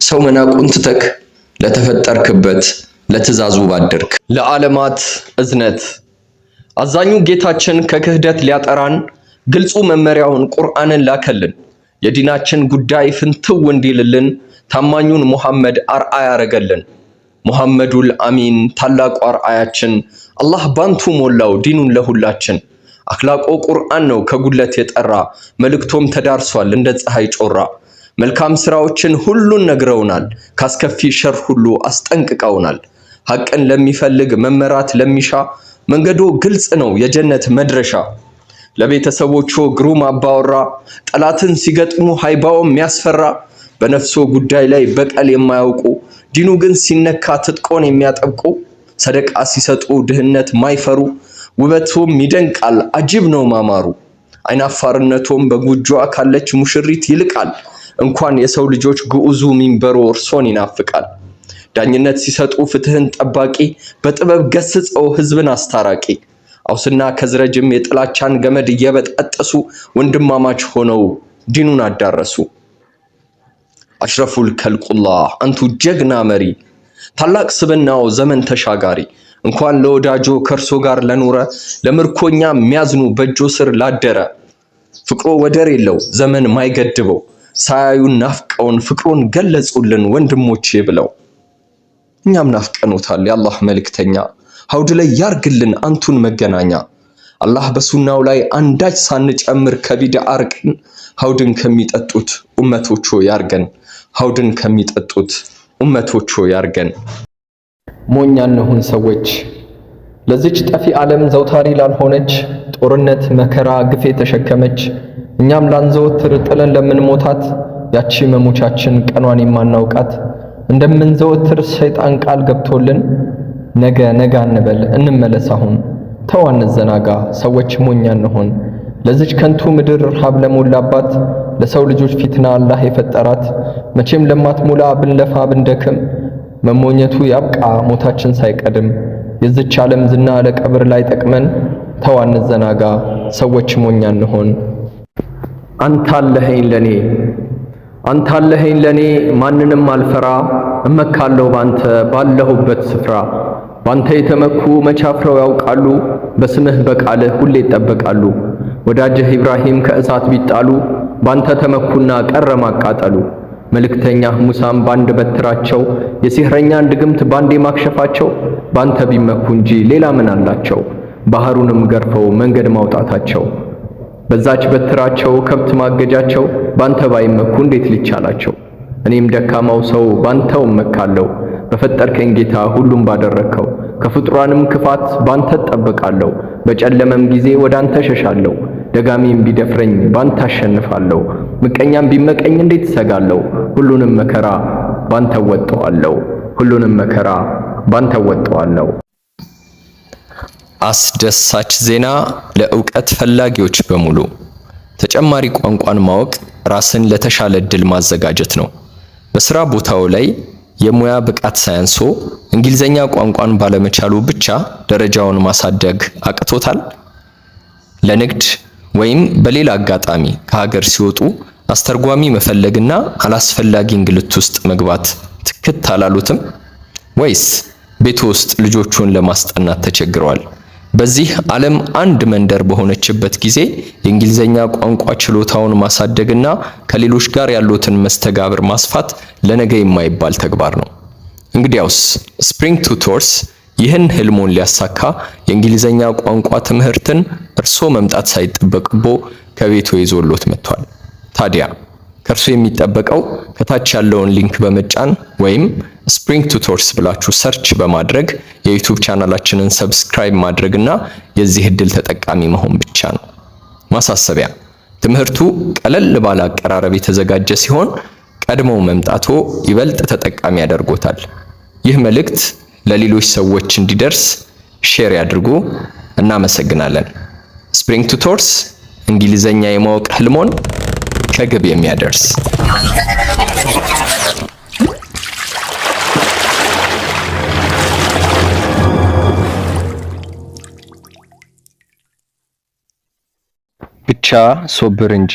Speaker 2: ሰው መናቁን ትተክ ለተፈጠርክበት ለትእዛዙ ባደርክ። ለዓለማት እዝነት አዛኙ ጌታችን ከክህደት ሊያጠራን ግልጹ መመሪያውን ቁርአንን ላከልን። የዲናችን ጉዳይ ፍንትው እንዲልልን ታማኙን ሙሐመድ አርአያ ያረገልን። ሙሐመዱል አሚን ታላቁ አርአያችን አላህ ባንቱ ሞላው ዲኑን ለሁላችን። አኽላቆ ቁርአን ነው ከጉለት የጠራ መልእክቶም ተዳርሷል እንደ ፀሐይ ጮራ። መልካም ስራዎችን ሁሉን ነግረውናል ካስከፊ ሸር ሁሉ አስጠንቅቀውናል። ሐቅን ለሚፈልግ መመራት ለሚሻ መንገዶ ግልጽ ነው የጀነት መድረሻ። ለቤተሰቦቹ ግሩም አባወራ ጠላትን ሲገጥሙ ሃይባው የሚያስፈራ በነፍሶ ጉዳይ ላይ በቀል የማያውቁ ዲኑ ግን ሲነካ ትጥቆን የሚያጠብቁ ሰደቃ ሲሰጡ ድህነት ማይፈሩ ውበቱም ይደንቃል አጅብ ነው ማማሩ። አይናፋርነቱም በጉጆዋ ካለች ሙሽሪት ይልቃል። እንኳን የሰው ልጆች ግዑዙ ሚንበሮ እርሶን ይናፍቃል። ዳኝነት ሲሰጡ ፍትህን ጠባቂ በጥበብ ገስጸው ህዝብን አስታራቂ። አውስና ከዝረጅም የጥላቻን ገመድ እየበጣጠሱ ወንድማማች ሆነው ዲኑን አዳረሱ። አሽረፉል ከልቁላህ አንቱ ጀግና መሪ ታላቅ ስብናው ዘመን ተሻጋሪ። እንኳን ለወዳጆ ከርሶ ጋር ለኖረ ለምርኮኛ የሚያዝኑ በእጆ ስር ላደረ። ፍቅሮ ወደር የለው ዘመን ማይገድበው ሳያዩን ናፍቀውን ፍቅሩን ገለጹልን ወንድሞቼ ብለው። እኛም ናፍቀኑታል የአላህ መልእክተኛ ሀውድ ላይ ያርግልን አንቱን መገናኛ። አላህ በሱናው ላይ አንዳች ሳንጨምር ከቢድዓ አርቀን ሀውድን ከሚጠጡት ኡመቶቹ ያርገን። ሀውድን ከሚጠጡት ኡመቶቹ ያርገን።
Speaker 1: ሞኛ እንሁን ሰዎች ለዚች ጠፊ ዓለም ዘውታሪ ላልሆነች ጦርነት መከራ ግፌ ተሸከመች። እኛም ላንዘወትር ጥለን ለምንሞታት ያቺ መሞቻችን ቀኗን የማናውቃት እንደምንዘወትር ሰይጣን ቃል ገብቶልን ነገ እንበል እንመለስ አሁን። ተው አንዘናጋ ሰዎች ሞኛ እንሆን። ለዚች ከንቱ ምድር ረሃብ ለሞላባት ለሰው ልጆች ፊትና አላህ የፈጠራት መቼም ለማትሞላ ብንለፋ ብንደክም መሞኘቱ ያብቃ ሞታችን ሳይቀድም። የዚች ዓለም ዝና ለቀብር ላይ ጠቅመን ተው አንዘናጋ ሰዎች ሞኛ እንሆን። አንተ አለኸኝ ለኔ ማንንም አልፈራ እመካለሁ ባንተ ባለሁበት ስፍራ። ባንተ የተመኩ መቻፍረው ያውቃሉ በስምህ በቃልህ ሁሌ ይጠበቃሉ። ወዳጅህ ኢብራሂም ከእሳት ቢጣሉ ባንተ ተመኩና ቀረ ማቃጠሉ። መልእክተኛህ ሙሳም ባንድ በትራቸው የሲህረኛን ድግምት ባንዴ ማክሸፋቸው ባንተ ቢመኩ እንጂ ሌላ ምን አላቸው? ባህሩንም ገርፈው መንገድ ማውጣታቸው በዛች በትራቸው ከብት ማገጃቸው ባንተ ባይመኩ እንዴት ሊቻላቸው? እኔም ደካማው ሰው ባንተው እመካለሁ በፈጠርከኝ ጌታ ሁሉም ባደረከው። ከፍጥሯንም ክፋት ባንተ እጠበቃለሁ በጨለመም ጊዜ ወዳንተ ሸሻለሁ። ደጋሚም ቢደፍረኝ ባንተ አሸንፋለሁ ምቀኛም ቢመቀኝ እንዴት እሰጋለሁ? ሁሉንም መከራ ባንተ ወጣዋለሁ።
Speaker 2: አስደሳች ዜና ለዕውቀት ፈላጊዎች በሙሉ ተጨማሪ ቋንቋን ማወቅ ራስን ለተሻለ እድል ማዘጋጀት ነው። በስራ ቦታው ላይ የሙያ ብቃት ሳያንሶ እንግሊዘኛ ቋንቋን ባለመቻሉ ብቻ ደረጃውን ማሳደግ አቅቶታል? ለንግድ ወይም በሌላ አጋጣሚ ከሀገር ሲወጡ አስተርጓሚ መፈለግና አላስፈላጊ እንግልት ውስጥ መግባት ትክት አላሉትም? ወይስ ቤት ውስጥ ልጆቹን ለማስጠናት ተቸግረዋል? በዚህ ዓለም አንድ መንደር በሆነችበት ጊዜ የእንግሊዘኛ ቋንቋ ችሎታውን ማሳደግና ከሌሎች ጋር ያሉትን መስተጋብር ማስፋት ለነገ የማይባል ተግባር ነው። እንግዲያውስ ስፕሪንግ ቱቶርስ ይህን ህልሞን ሊያሳካ የእንግሊዘኛ ቋንቋ ትምህርትን እርሶ መምጣት ሳይጠበቅቦ ከቤቱ ይዞሎት መጥቷል። ታዲያ ከርሶ የሚጠበቀው ከታች ያለውን ሊንክ በመጫን ወይም ስፕሪንግ ቱቶርስ ብላችሁ ሰርች በማድረግ የዩቲዩብ ቻናላችንን ሰብስክራይብ ማድረግና የዚህ እድል ተጠቃሚ መሆን ብቻ ነው። ማሳሰቢያ፣ ትምህርቱ ቀለል ባለ አቀራረብ የተዘጋጀ ሲሆን ቀድሞው መምጣቶ ይበልጥ ተጠቃሚ ያደርጎታል። ይህ መልእክት ለሌሎች ሰዎች እንዲደርስ ሼር ያድርጉ። እናመሰግናለን። ስፕሪንግ ቱቶርስ እንግሊዘኛ የማወቅ ህልሞን ከግብ የሚያደርስ ብቻ ሶብር እንጂ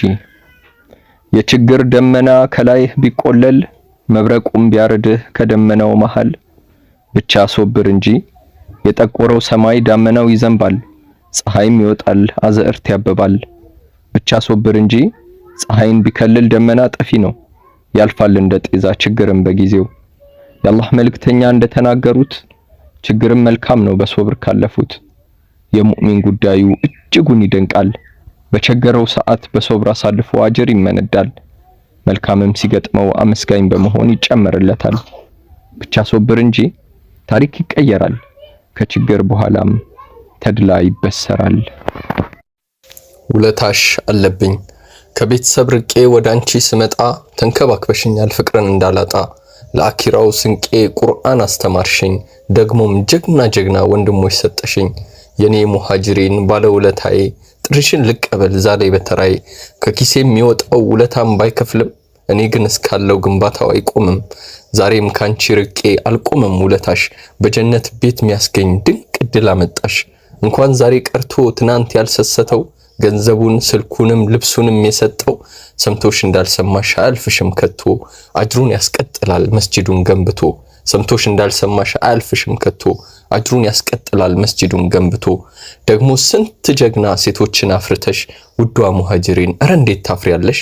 Speaker 2: የችግር ደመና ከላይህ ቢቆለል መብረቁም ቢያርድህ ከደመናው መሃል ብቻ ሶብር እንጂ የጠቆረው ሰማይ ዳመናው ይዘንባል፣ ፀሐይም ይወጣል አዝዕርት ያብባል። ብቻ ሶብር እንጂ ፀሐይን ቢከልል ደመና ጠፊ ነው፣ ያልፋል እንደ ጤዛ ችግርም በጊዜው። የአላህ መልእክተኛ እንደተናገሩት ችግርም መልካም ነው በሶብር ካለፉት። የሙእሚን ጉዳዩ እጅጉን ይደንቃል፣ በቸገረው ሰዓት በሶብር አሳልፎ አጅር ይመነዳል። መልካምም ሲገጥመው አመስጋኝ በመሆን ይጨመርለታል። ብቻ ሶብር እንጂ ታሪክ ይቀየራል፣ ከችግር በኋላም ተድላ ይበሰራል።
Speaker 1: ውለታሽ አለብኝ ከቤተሰብ ርቄ ወደ አንቺ ስመጣ ተንከባክበሽኛል ፍቅርን እንዳላጣ። ለአኪራው ስንቄ ቁርአን አስተማርሽኝ፣ ደግሞም ጀግና ወንድሞች ሰጠሽኝ። የኔ ሙሃጅሪን ባለውለታዬ ጥሪሽን ልቀበል ዛሬ በተራዬ። ከኪሴ የሚወጣው ውለታም ባይከፍልም እኔ ግን እስካለው ግንባታው አይቆምም። ዛሬም ካንቺ ርቄ አልቆምም ውለታሽ፣ በጀነት ቤት የሚያስገኝ ድንቅ ዕድል አመጣሽ። እንኳን ዛሬ ቀርቶ ትናንት ያልሰሰተው ገንዘቡን ስልኩንም ልብሱንም የሰጠው ሰምቶሽ እንዳልሰማሽ አያልፍሽም ከቶ፣ አጅሩን ያስቀጥላል መስጂዱን ገንብቶ። ሰምቶሽ እንዳልሰማሽ አያልፍሽም ከቶ፣ አጅሩን ያስቀጥላል መስጂዱን ገንብቶ። ደግሞ ስንት ጀግና ሴቶችን አፍርተሽ ውዷ ሙሃጅሪን እረ እንዴት ታፍሪያለሽ።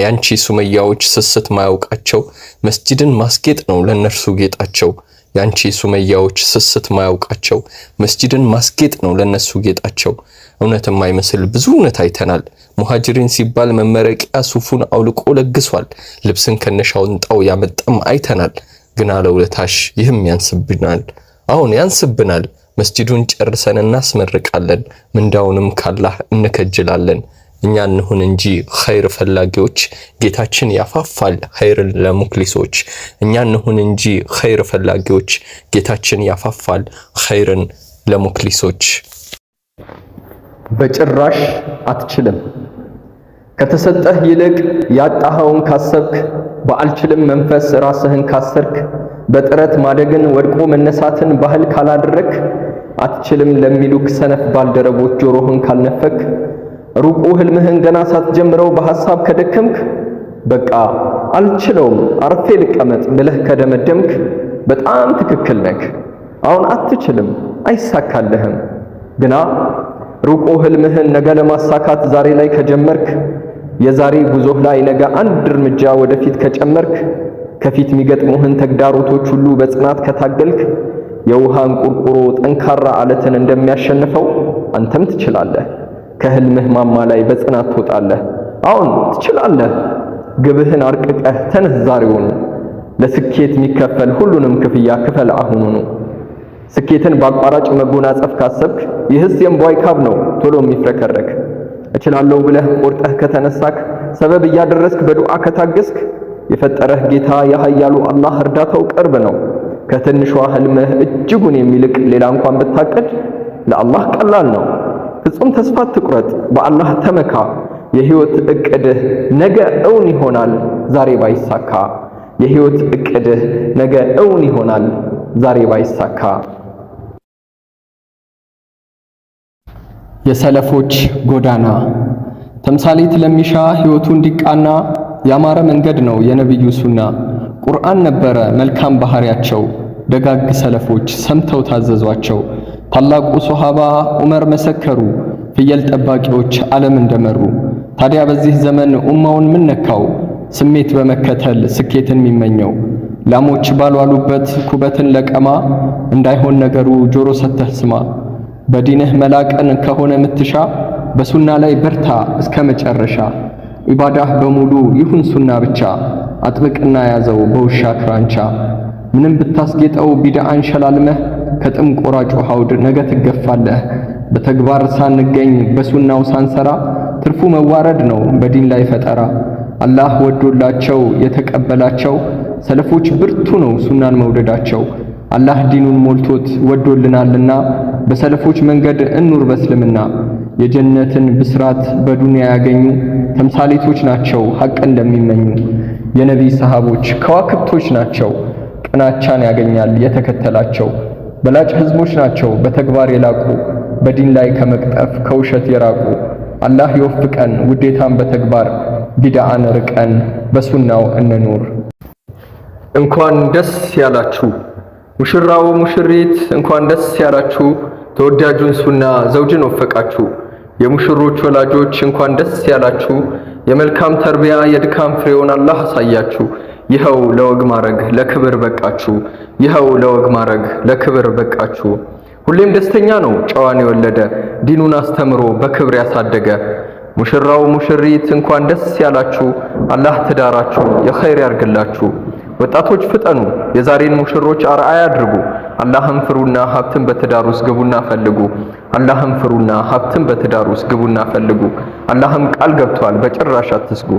Speaker 1: ያንቺ ሱመያዎች ስስት ማያውቃቸው መስጂድን ማስጌጥ ነው ለነርሱ ጌጣቸው። ያንቺ ሱመያዎች ስስት ማያውቃቸው መስጂድን ማስጌጥ ነው ለነሱ ጌጣቸው። እውነትም አይመስል ብዙ እውነት አይተናል። ሙሃጅሪን ሲባል መመረቂያ ሱፉን አውልቆ ለግሷል። ልብስን ከነሻውንጣው ያመጣም አይተናል። ግን አለውለታሽ ይህም ያንስብናል፣ አሁን ያንስብናል። መስጂዱን ጨርሰን እናስመርቃለን፣ ምንዳውንም ካላህ እንከጅላለን። እኛ እንሁን እንጂ ኸይር ፈላጊዎች ጌታችን ያፋፋል ኸይርን ለሙክሊሶች። እኛ እንሁን እንጂ ኸይር ፈላጊዎች ጌታችን ያፋፋል ኸይርን ለሙክሊሶች።
Speaker 3: በጭራሽ አትችልም። ከተሰጠህ ይልቅ ያጣኸውን ካሰብክ፣ በአልችልም መንፈስ ራስህን ካሰርክ፣ በጥረት ማደግን ወድቆ መነሳትን ባህል ካላደረክ፣ አትችልም ለሚሉክ ሰነፍ ባልደረቦች ጆሮህን ካልነፈክ፣ ሩቁ ህልምህን ገና ሳትጀምረው በሐሳብ ከደከምክ፣ በቃ አልችለውም አርፌ ልቀመጥ ብለህ ከደመደምክ በጣም ትክክል ነህ። አሁን አትችልም፣ አይሳካልህም። ግና ሩቁ ህልምህን ነገ ለማሳካት ዛሬ ላይ ከጀመርክ፣ የዛሬ ጉዞህ ላይ ነገ አንድ እርምጃ ወደፊት ከጨመርክ፣ ከፊት የሚገጥሙህን ተግዳሮቶች ሁሉ በጽናት ከታገልክ፣ የውሃን ቁርቁሮ ጠንካራ አለትን እንደሚያሸንፈው አንተም ትችላለህ። ከህልምህ ማማ ላይ በጽናት ትወጣለህ። አሁን ትችላለህ። ግብህን አርቅቀህ ተነስ ዛሬውኑ። ለስኬት የሚከፈል ሁሉንም ክፍያ ክፈል አሁኑኑ። ስኬትን በአቋራጭ መጎናጸፍ ካሰብክ ይህስ የእምቧይ ካብ ነው ቶሎ የሚፍረከረክ። እችላለሁ ብለህ ቆርጠህ ከተነሳክ፣ ሰበብ እያደረስክ በዱዓ ከታገስክ፣ የፈጠረህ ጌታ የኃያሉ አላህ እርዳታው ቅርብ ነው። ከትንሿ ህልምህ እጅጉን የሚልቅ ሌላ እንኳን ብታቀድ ለአላህ ቀላል ነው። ፍጹም ተስፋ አትቁረጥ፣ በአላህ ተመካ። የህይወት እቅድህ ነገ እውን ይሆናል ዛሬ ባይሳካ። የህይወት እቅድህ ነገ እውን ይሆናል ዛሬ ባይሳካ። የሰለፎች ጎዳና ተምሳሌት ለሚሻ ህይወቱ እንዲቃና፣ ያማረ መንገድ ነው የነብዩ ሱና። ቁርአን ነበረ መልካም ባህሪያቸው፣ ደጋግ ሰለፎች ሰምተው ታዘዟቸው። ታላቁ ሶሃባ ዑመር መሰከሩ፣ ፍየል ጠባቂዎች ዓለም እንደመሩ። ታዲያ በዚህ ዘመን ኡማውን ምን ነካው? ስሜት በመከተል ስኬትን የሚመኘው። ላሞች ባልዋሉበት ኩበትን ለቀማ፣ እንዳይሆን ነገሩ ጆሮ ሰተህ ስማ። በዲንህ መላቅን ከሆነ ምትሻ፣ በሱና ላይ በርታ እስከ መጨረሻ። ኢባዳህ በሙሉ ይሁን ሱና ብቻ፣ አጥብቅና ያዘው በውሻ ክራንቻ። ምንም ብታስጌጠው ቢድዓን ሸላልመህ፣ ከጥም ቆራጩ ሐውድ ነገ ትገፋለህ። በተግባር ሳንገኝ በሱናው ሳንሰራ፣ ትርፉ መዋረድ ነው በዲን ላይ ፈጠራ። አላህ ወዶላቸው የተቀበላቸው ሰለፎች ብርቱ ነው ሱናን መውደዳቸው። አላህ ዲኑን ሞልቶት ወዶልናልና በሰለፎች መንገድ እኑር በእስልምና። የጀነትን ብስራት በዱንያ ያገኙ ተምሳሌቶች ናቸው ሐቅን ለሚመኙ። የነቢይ ሰሃቦች ከዋክብቶች ናቸው፣ ቅናቻን ያገኛል የተከተላቸው። በላጭ ህዝቦች ናቸው በተግባር የላቁ፣ በዲን ላይ ከመቅጠፍ ከውሸት የራቁ። አላህ ይወፍቀን ውዴታን በተግባር ቢድዓን ርቀን በሱናው እንኑር። እንኳን ደስ ያላችሁ ሙሽራው ሙሽሪት፣ እንኳን ደስ ያላችሁ ተወዳጁን ሱና ዘውጅን ወፈቃችሁ። የሙሽሮች ወላጆች እንኳን ደስ ያላችሁ። የመልካም ተርቢያ የድካም ፍሬውን አላህ አሳያችሁ። ይኸው ለወግ ማረግ ለክብር በቃችሁ። ይኸው ለወግ ማረግ ለክብር በቃችሁ። ሁሌም ደስተኛ ነው ጨዋን የወለደ ዲኑን አስተምሮ በክብር ያሳደገ። ሙሽራው ሙሽሪት እንኳን ደስ ያላችሁ። አላህ ትዳራችሁ የኸይር ያርግላችሁ። ወጣቶች ፍጠኑ፣ የዛሬን ሙሽሮች አርአያ አድርጉ። አላህን ፍሩና ሀብትን በትዳር ውስጥ ግቡና ፈልጉ። አላህን ፍሩና ሀብትን በትዳር ውስጥ ግቡና ፈልጉ። አላህም ቃል ገብቷል በጭራሽ አትስጉ።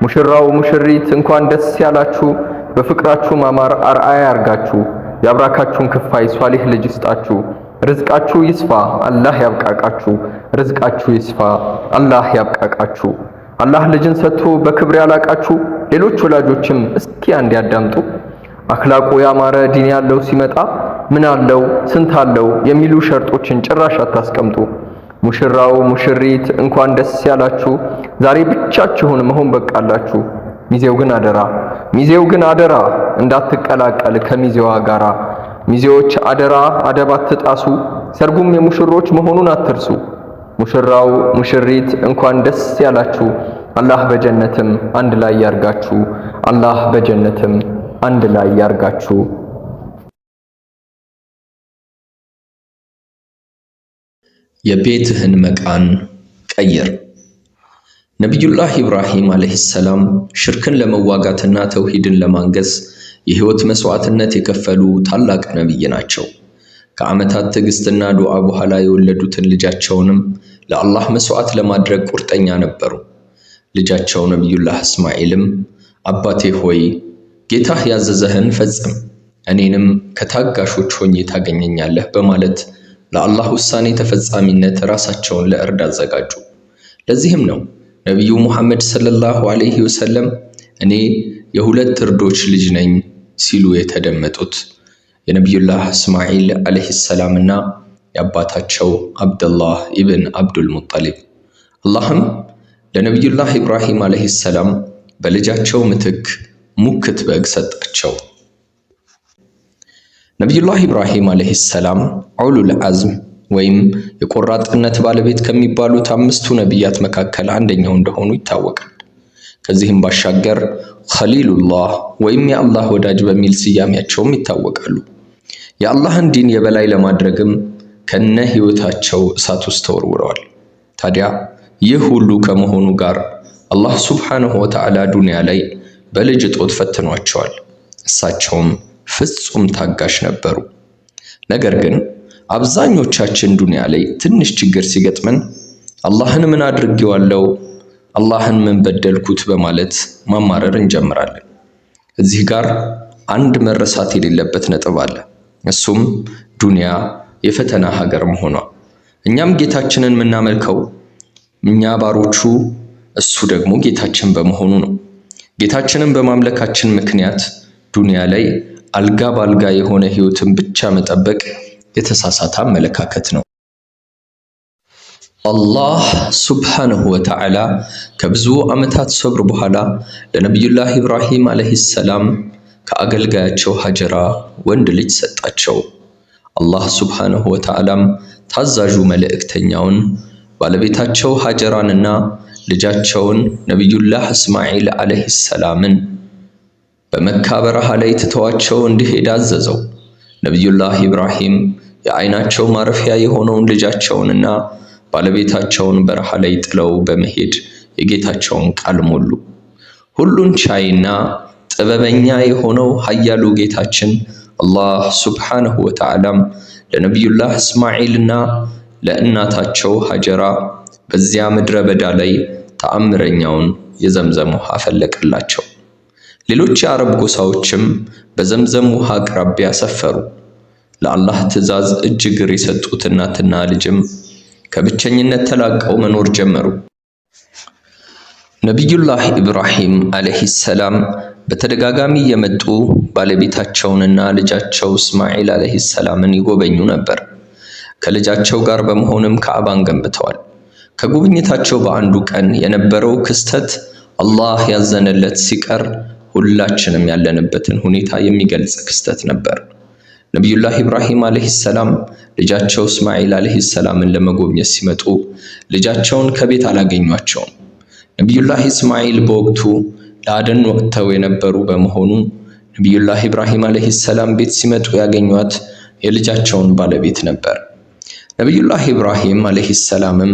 Speaker 3: ሙሽራው ሙሽሪት እንኳን ደስ ያላችሁ። በፍቅራችሁ ማማር አርአያ ያርጋችሁ። የአብራካችሁን ክፋይ ሷሊህ ልጅ ይስጣችሁ። ርዝቃችሁ ይስፋ አላህ ያብቃቃችሁ። ርዝቃችሁ ይስፋ አላህ ያብቃቃችሁ። አላህ ልጅን ሰጥቶ በክብር ያላቃችሁ ሌሎች ወላጆችም እስኪ አንድ ያዳምጡ። አክላቁ ያማረ ዲን ያለው ሲመጣ ምን አለው ስንት አለው የሚሉ ሸርጦችን ጭራሽ አታስቀምጡ። ሙሽራው ሙሽሪት እንኳን ደስ ያላችሁ። ዛሬ ብቻችሁን መሆን በቃላችሁ። ሚዜው ግን አደራ እንዳትቀላቀል ከሚዜዋ ጋራ። ሚዜዎች አደራ አደብ አትጣሱ። ሰርጉም የሙሽሮች መሆኑን አትርሱ። ሙሽራው ሙሽሪት እንኳን ደስ ያላችሁ። አላህ በጀነትም አንድ ላይ ያርጋችሁ። አላህ በጀነትም አንድ ላይ ያርጋችሁ።
Speaker 2: የቤትህን መቃን ቀይር። ነቢዩላህ ኢብራሂም አለይሂ ሰላም ሽርክን ለመዋጋትና ተውሂድን ለማንገስ የህይወት መስዋዕትነት የከፈሉ ታላቅ ነብይ ናቸው። ከዓመታት ትዕግስትና ዱዓ በኋላ የወለዱትን ልጃቸውንም ለአላህ መስዋዕት ለማድረግ ቁርጠኛ ነበሩ። ልጃቸው ነቢዩላህ እስማኤልም አባቴ ሆይ ጌታህ ያዘዘህን ፈጽም፣ እኔንም ከታጋሾች ሆኜ ታገኘኛለህ በማለት ለአላህ ውሳኔ ተፈጻሚነት ራሳቸውን ለእርድ አዘጋጁ። ለዚህም ነው ነቢዩ ሙሐመድ ሰለላሁ ዐለይሂ ወሰለም እኔ የሁለት እርዶች ልጅ ነኝ ሲሉ የተደመጡት። የነቢዩላህ እስማኤል ዐለይሂ ሰላምና የአባታቸው አብደላህ ኢብን አብዱል ሙጠሊብ። አላህም ለነቢዩላህ ኢብራሂም ዐለይሂ ሰላም በልጃቸው ምትክ ሙክት በግ ሰጣቸው። ነቢዩላህ ኢብራሂም ዐለይሂ ሰላም ዑሉል አዝም ወይም የቆራጥነት ባለቤት ከሚባሉት 5ቱ ነቢያት መካከል አንደኛው እንደሆኑ ይታወቃል። ከዚህም ባሻገር ኸሊሉላህ ወይም የአላህ ወዳጅ በሚል ስያሜያቸውም ይታወቃሉ። የአላህን ዲን የበላይ ለማድረግም ከነ ህይወታቸው እሳት ውስጥ ተወርውረዋል። ታዲያ ይህ ሁሉ ከመሆኑ ጋር አላህ ሱብሓነሁ ወተዓላ ዱንያ ላይ በልጅ እጦት ፈትኗቸዋል። እሳቸውም ፍጹም ታጋሽ ነበሩ። ነገር ግን አብዛኞቻችን ዱንያ ላይ ትንሽ ችግር ሲገጥመን አላህን ምን አድርጌዋለሁ፣ አላህን ምን በደልኩት በማለት ማማረር እንጀምራለን። እዚህ ጋር አንድ መረሳት የሌለበት ነጥብ አለ። እሱም ዱንያ የፈተና ሀገር መሆኗ። እኛም ጌታችንን የምናመልከው እኛ ባሮቹ፣ እሱ ደግሞ ጌታችን በመሆኑ ነው። ጌታችንን በማምለካችን ምክንያት ዱንያ ላይ አልጋ ባልጋ የሆነ ህይወትን ብቻ መጠበቅ የተሳሳተ አመለካከት ነው። አላህ ሱብሓነሁ ወተዓላ ከብዙ ዓመታት ሰብር በኋላ ለነቢዩላህ ኢብራሂም ዐለይሂ ሰላም ከአገልጋያቸው ሀጀራ ወንድ ልጅ ሰጣቸው። አላህ ሱብሓነሁ ወተዓላም ታዛዡ መልእክተኛውን ባለቤታቸው ሀጀራንና ልጃቸውን ነቢዩላህ እስማኤል ዐለይሂ ሰላምን በመካ በረሃ ላይ ትተዋቸው እንዲሄድ አዘዘው። ነቢዩላህ ኢብራሂም የዓይናቸው ማረፊያ የሆነውን ልጃቸውንና ባለቤታቸውን በረሃ ላይ ጥለው በመሄድ የጌታቸውን ቃል ሞሉ። ሁሉን ቻይና ጥበበኛ የሆነው ኃያሉ ጌታችን አላህ ሱብሓነሁ ወተዓላም ለነቢዩላህ እስማኤልና ለእናታቸው ሀጀራ በዚያ ምድረ በዳ ላይ ተአምረኛውን የዘምዘም ውሃ ፈለቀላቸው። ሌሎች የአረብ ጎሳዎችም በዘምዘም ውሃ አቅራቢያ ሰፈሩ። ለአላህ ትእዛዝ እጅ እግር የሰጡት እናትና ልጅም ከብቸኝነት ተላቀው መኖር ጀመሩ። ነቢዩላህ ኢብራሂም ዐለይሂ ሰላም በተደጋጋሚ የመጡ ባለቤታቸውንና ልጃቸው እስማኤል ዐለይሂ ሰላምን ይጎበኙ ነበር። ከልጃቸው ጋር በመሆንም ካዕባን ገንብተዋል። ከጉብኝታቸው በአንዱ ቀን የነበረው ክስተት አላህ ያዘነለት ሲቀር ሁላችንም ያለንበትን ሁኔታ የሚገልጽ ክስተት ነበር። ነቢዩላህ ኢብራሂም አለይሂ ሰላም ልጃቸው እስማኤል አለይሂ ሰላምን ለመጎብኘት ሲመጡ ልጃቸውን ከቤት አላገኟቸውም። ነቢዩላህ እስማኤል በወቅቱ ለአደን ወጥተው የነበሩ በመሆኑ ነቢዩላህ ኢብራሂም አለይሂ ሰላም ቤት ሲመጡ ያገኟት የልጃቸውን ባለቤት ነበር። ነቢዩላህ ኢብራሂም አለይሂ ሰላምም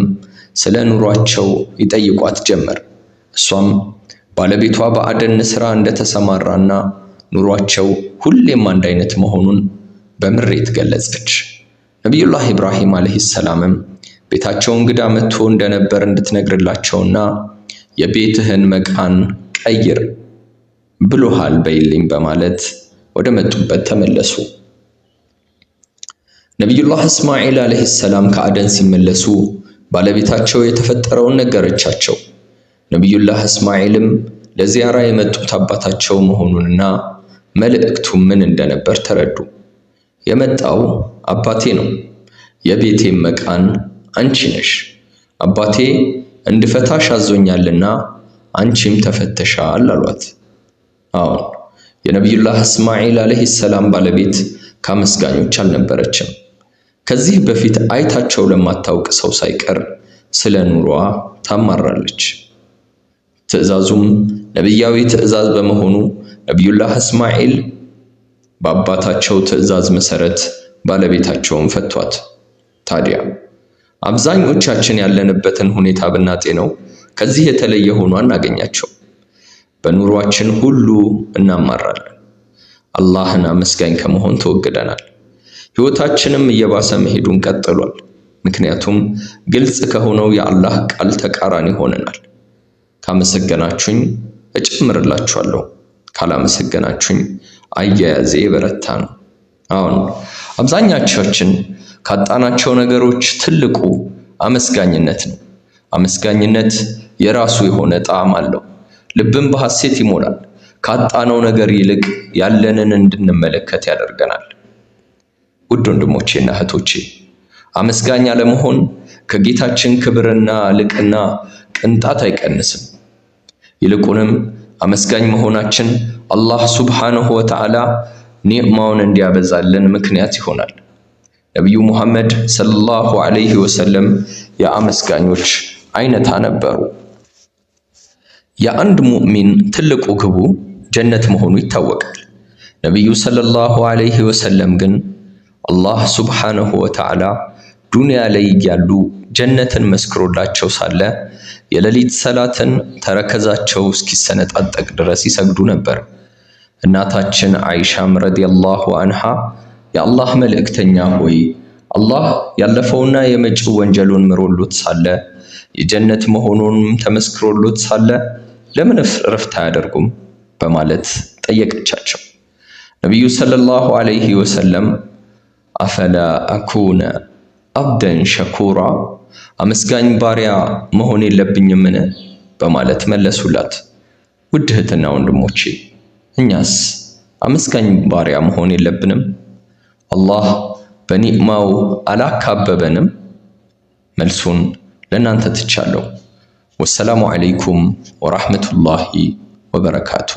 Speaker 2: ስለ ኑሯቸው ይጠይቋት ጀመር። እሷም ባለቤቷ በአደን ስራ እንደተሰማራና ኑሯቸው ሁሌም አንድ አይነት መሆኑን በምሬት ገለጸች። ነቢዩላህ ኢብራሂም አለይሂ ሰላምም ቤታቸው እንግዳ መጥቶ እንደነበር እንድትነግርላቸውና የቤትህን መቃን ቀይር ብሎሃል በይልኝ በማለት ወደ መጡበት ተመለሱ። ነቢዩላህ እስማኤል አለይሂ ሰላም ከአደን ሲመለሱ ባለቤታቸው የተፈጠረውን ነገረቻቸው። ነቢዩላህ እስማኤልም ለዚያራ የመጡት አባታቸው መሆኑንና መልእክቱ ምን እንደነበር ተረዱ። የመጣው አባቴ ነው፣ የቤቴም መቃን አንቺ ነሽ። አባቴ እንድፈታሽ አዞኛልና አንቺም ተፈተሻል አሏት። አሁን የነቢዩላህ እስማኤል አለይሂ ሰላም ባለቤት ከአመስጋኞች አልነበረችም። ከዚህ በፊት አይታቸው ለማታውቅ ሰው ሳይቀር ስለ ኑሯ ታማራለች። ትዕዛዙም ነቢያዊ ትዕዛዝ በመሆኑ ነቢዩላህ እስማኤል በአባታቸው ትዕዛዝ መሰረት ባለቤታቸውን ፈቷት። ታዲያ አብዛኞቻችን ያለንበትን ሁኔታ ብናጤነው ከዚህ የተለየ ሆኖ አናገኛቸው። በኑሯችን ሁሉ እናማራለን። አላህን አመስጋኝ ከመሆን ተወግደናል። ሕይወታችንም እየባሰ መሄዱን ቀጥሏል። ምክንያቱም ግልጽ ከሆነው የአላህ ቃል ተቃራኒ ሆነናል። ካመሰገናችሁኝ እጨምርላችኋለሁ፣ ካላመሰገናችሁኝ አያያዜ በረታ ነው። አሁን አብዛኛዎቻችን ካጣናቸው ነገሮች ትልቁ አመስጋኝነት ነው። አመስጋኝነት የራሱ የሆነ ጣዕም አለው። ልብን በሐሴት ይሞላል። ካጣነው ነገር ይልቅ ያለንን እንድንመለከት ያደርገናል። ውድ ወንድሞቼና እህቶቼ አመስጋኝ ለመሆን ከጌታችን ክብርና ልቅና ቅንጣት አይቀንስም። ይልቁንም አመስጋኝ መሆናችን አላህ ሱብሓነሁ ወተዓላ ኒዕማውን እንዲያበዛልን ምክንያት ይሆናል። ነቢዩ ሙሐመድ ሰለላሁ ዐለይሂ ወሰለም የአመስጋኞች አይነታ ነበሩ። የአንድ ሙእሚን ትልቁ ግቡ ጀነት መሆኑ ይታወቃል። ነቢዩ ሰለላሁ ዐለይሂ ወሰለም ግን አላህ ሱብሓነሁ ወተዓላ ዱንያ ላይ ያሉ ጀነትን መስክሮላቸው ሳለ የሌሊት ሰላትን ተረከዛቸው እስኪሰነጣጠቅ ድረስ ይሰግዱ ነበር። እናታችን አይሻም ረዲየላሁ አንሃ የአላህ መልእክተኛ ሆይ አላህ ያለፈውና የመጪው ወንጀሉን ምሮሎት ሳለ የጀነት መሆኑንም ተመስክሮሎት ሳለ ለምን እረፍት አያደርጉም በማለት ጠየቀቻቸው። ነቢዩ ሰለላሁ ዐለይሂ ወሰለም አፈላ አኩነ አብደን ሸኩራ አመስጋኝ ባሪያ መሆን የለብኝምን በማለት መለሱላት። ውድ እህትና ወንድሞቼ እኛስ አመስጋኝ ባሪያ መሆን የለብንም? አላህ በኒዕማው አላካበበንም? መልሱን ለእናንተ ትቻለሁ። ወሰላሙ ዐለይኩም ወራህመቱላሂ ወበረካቱ።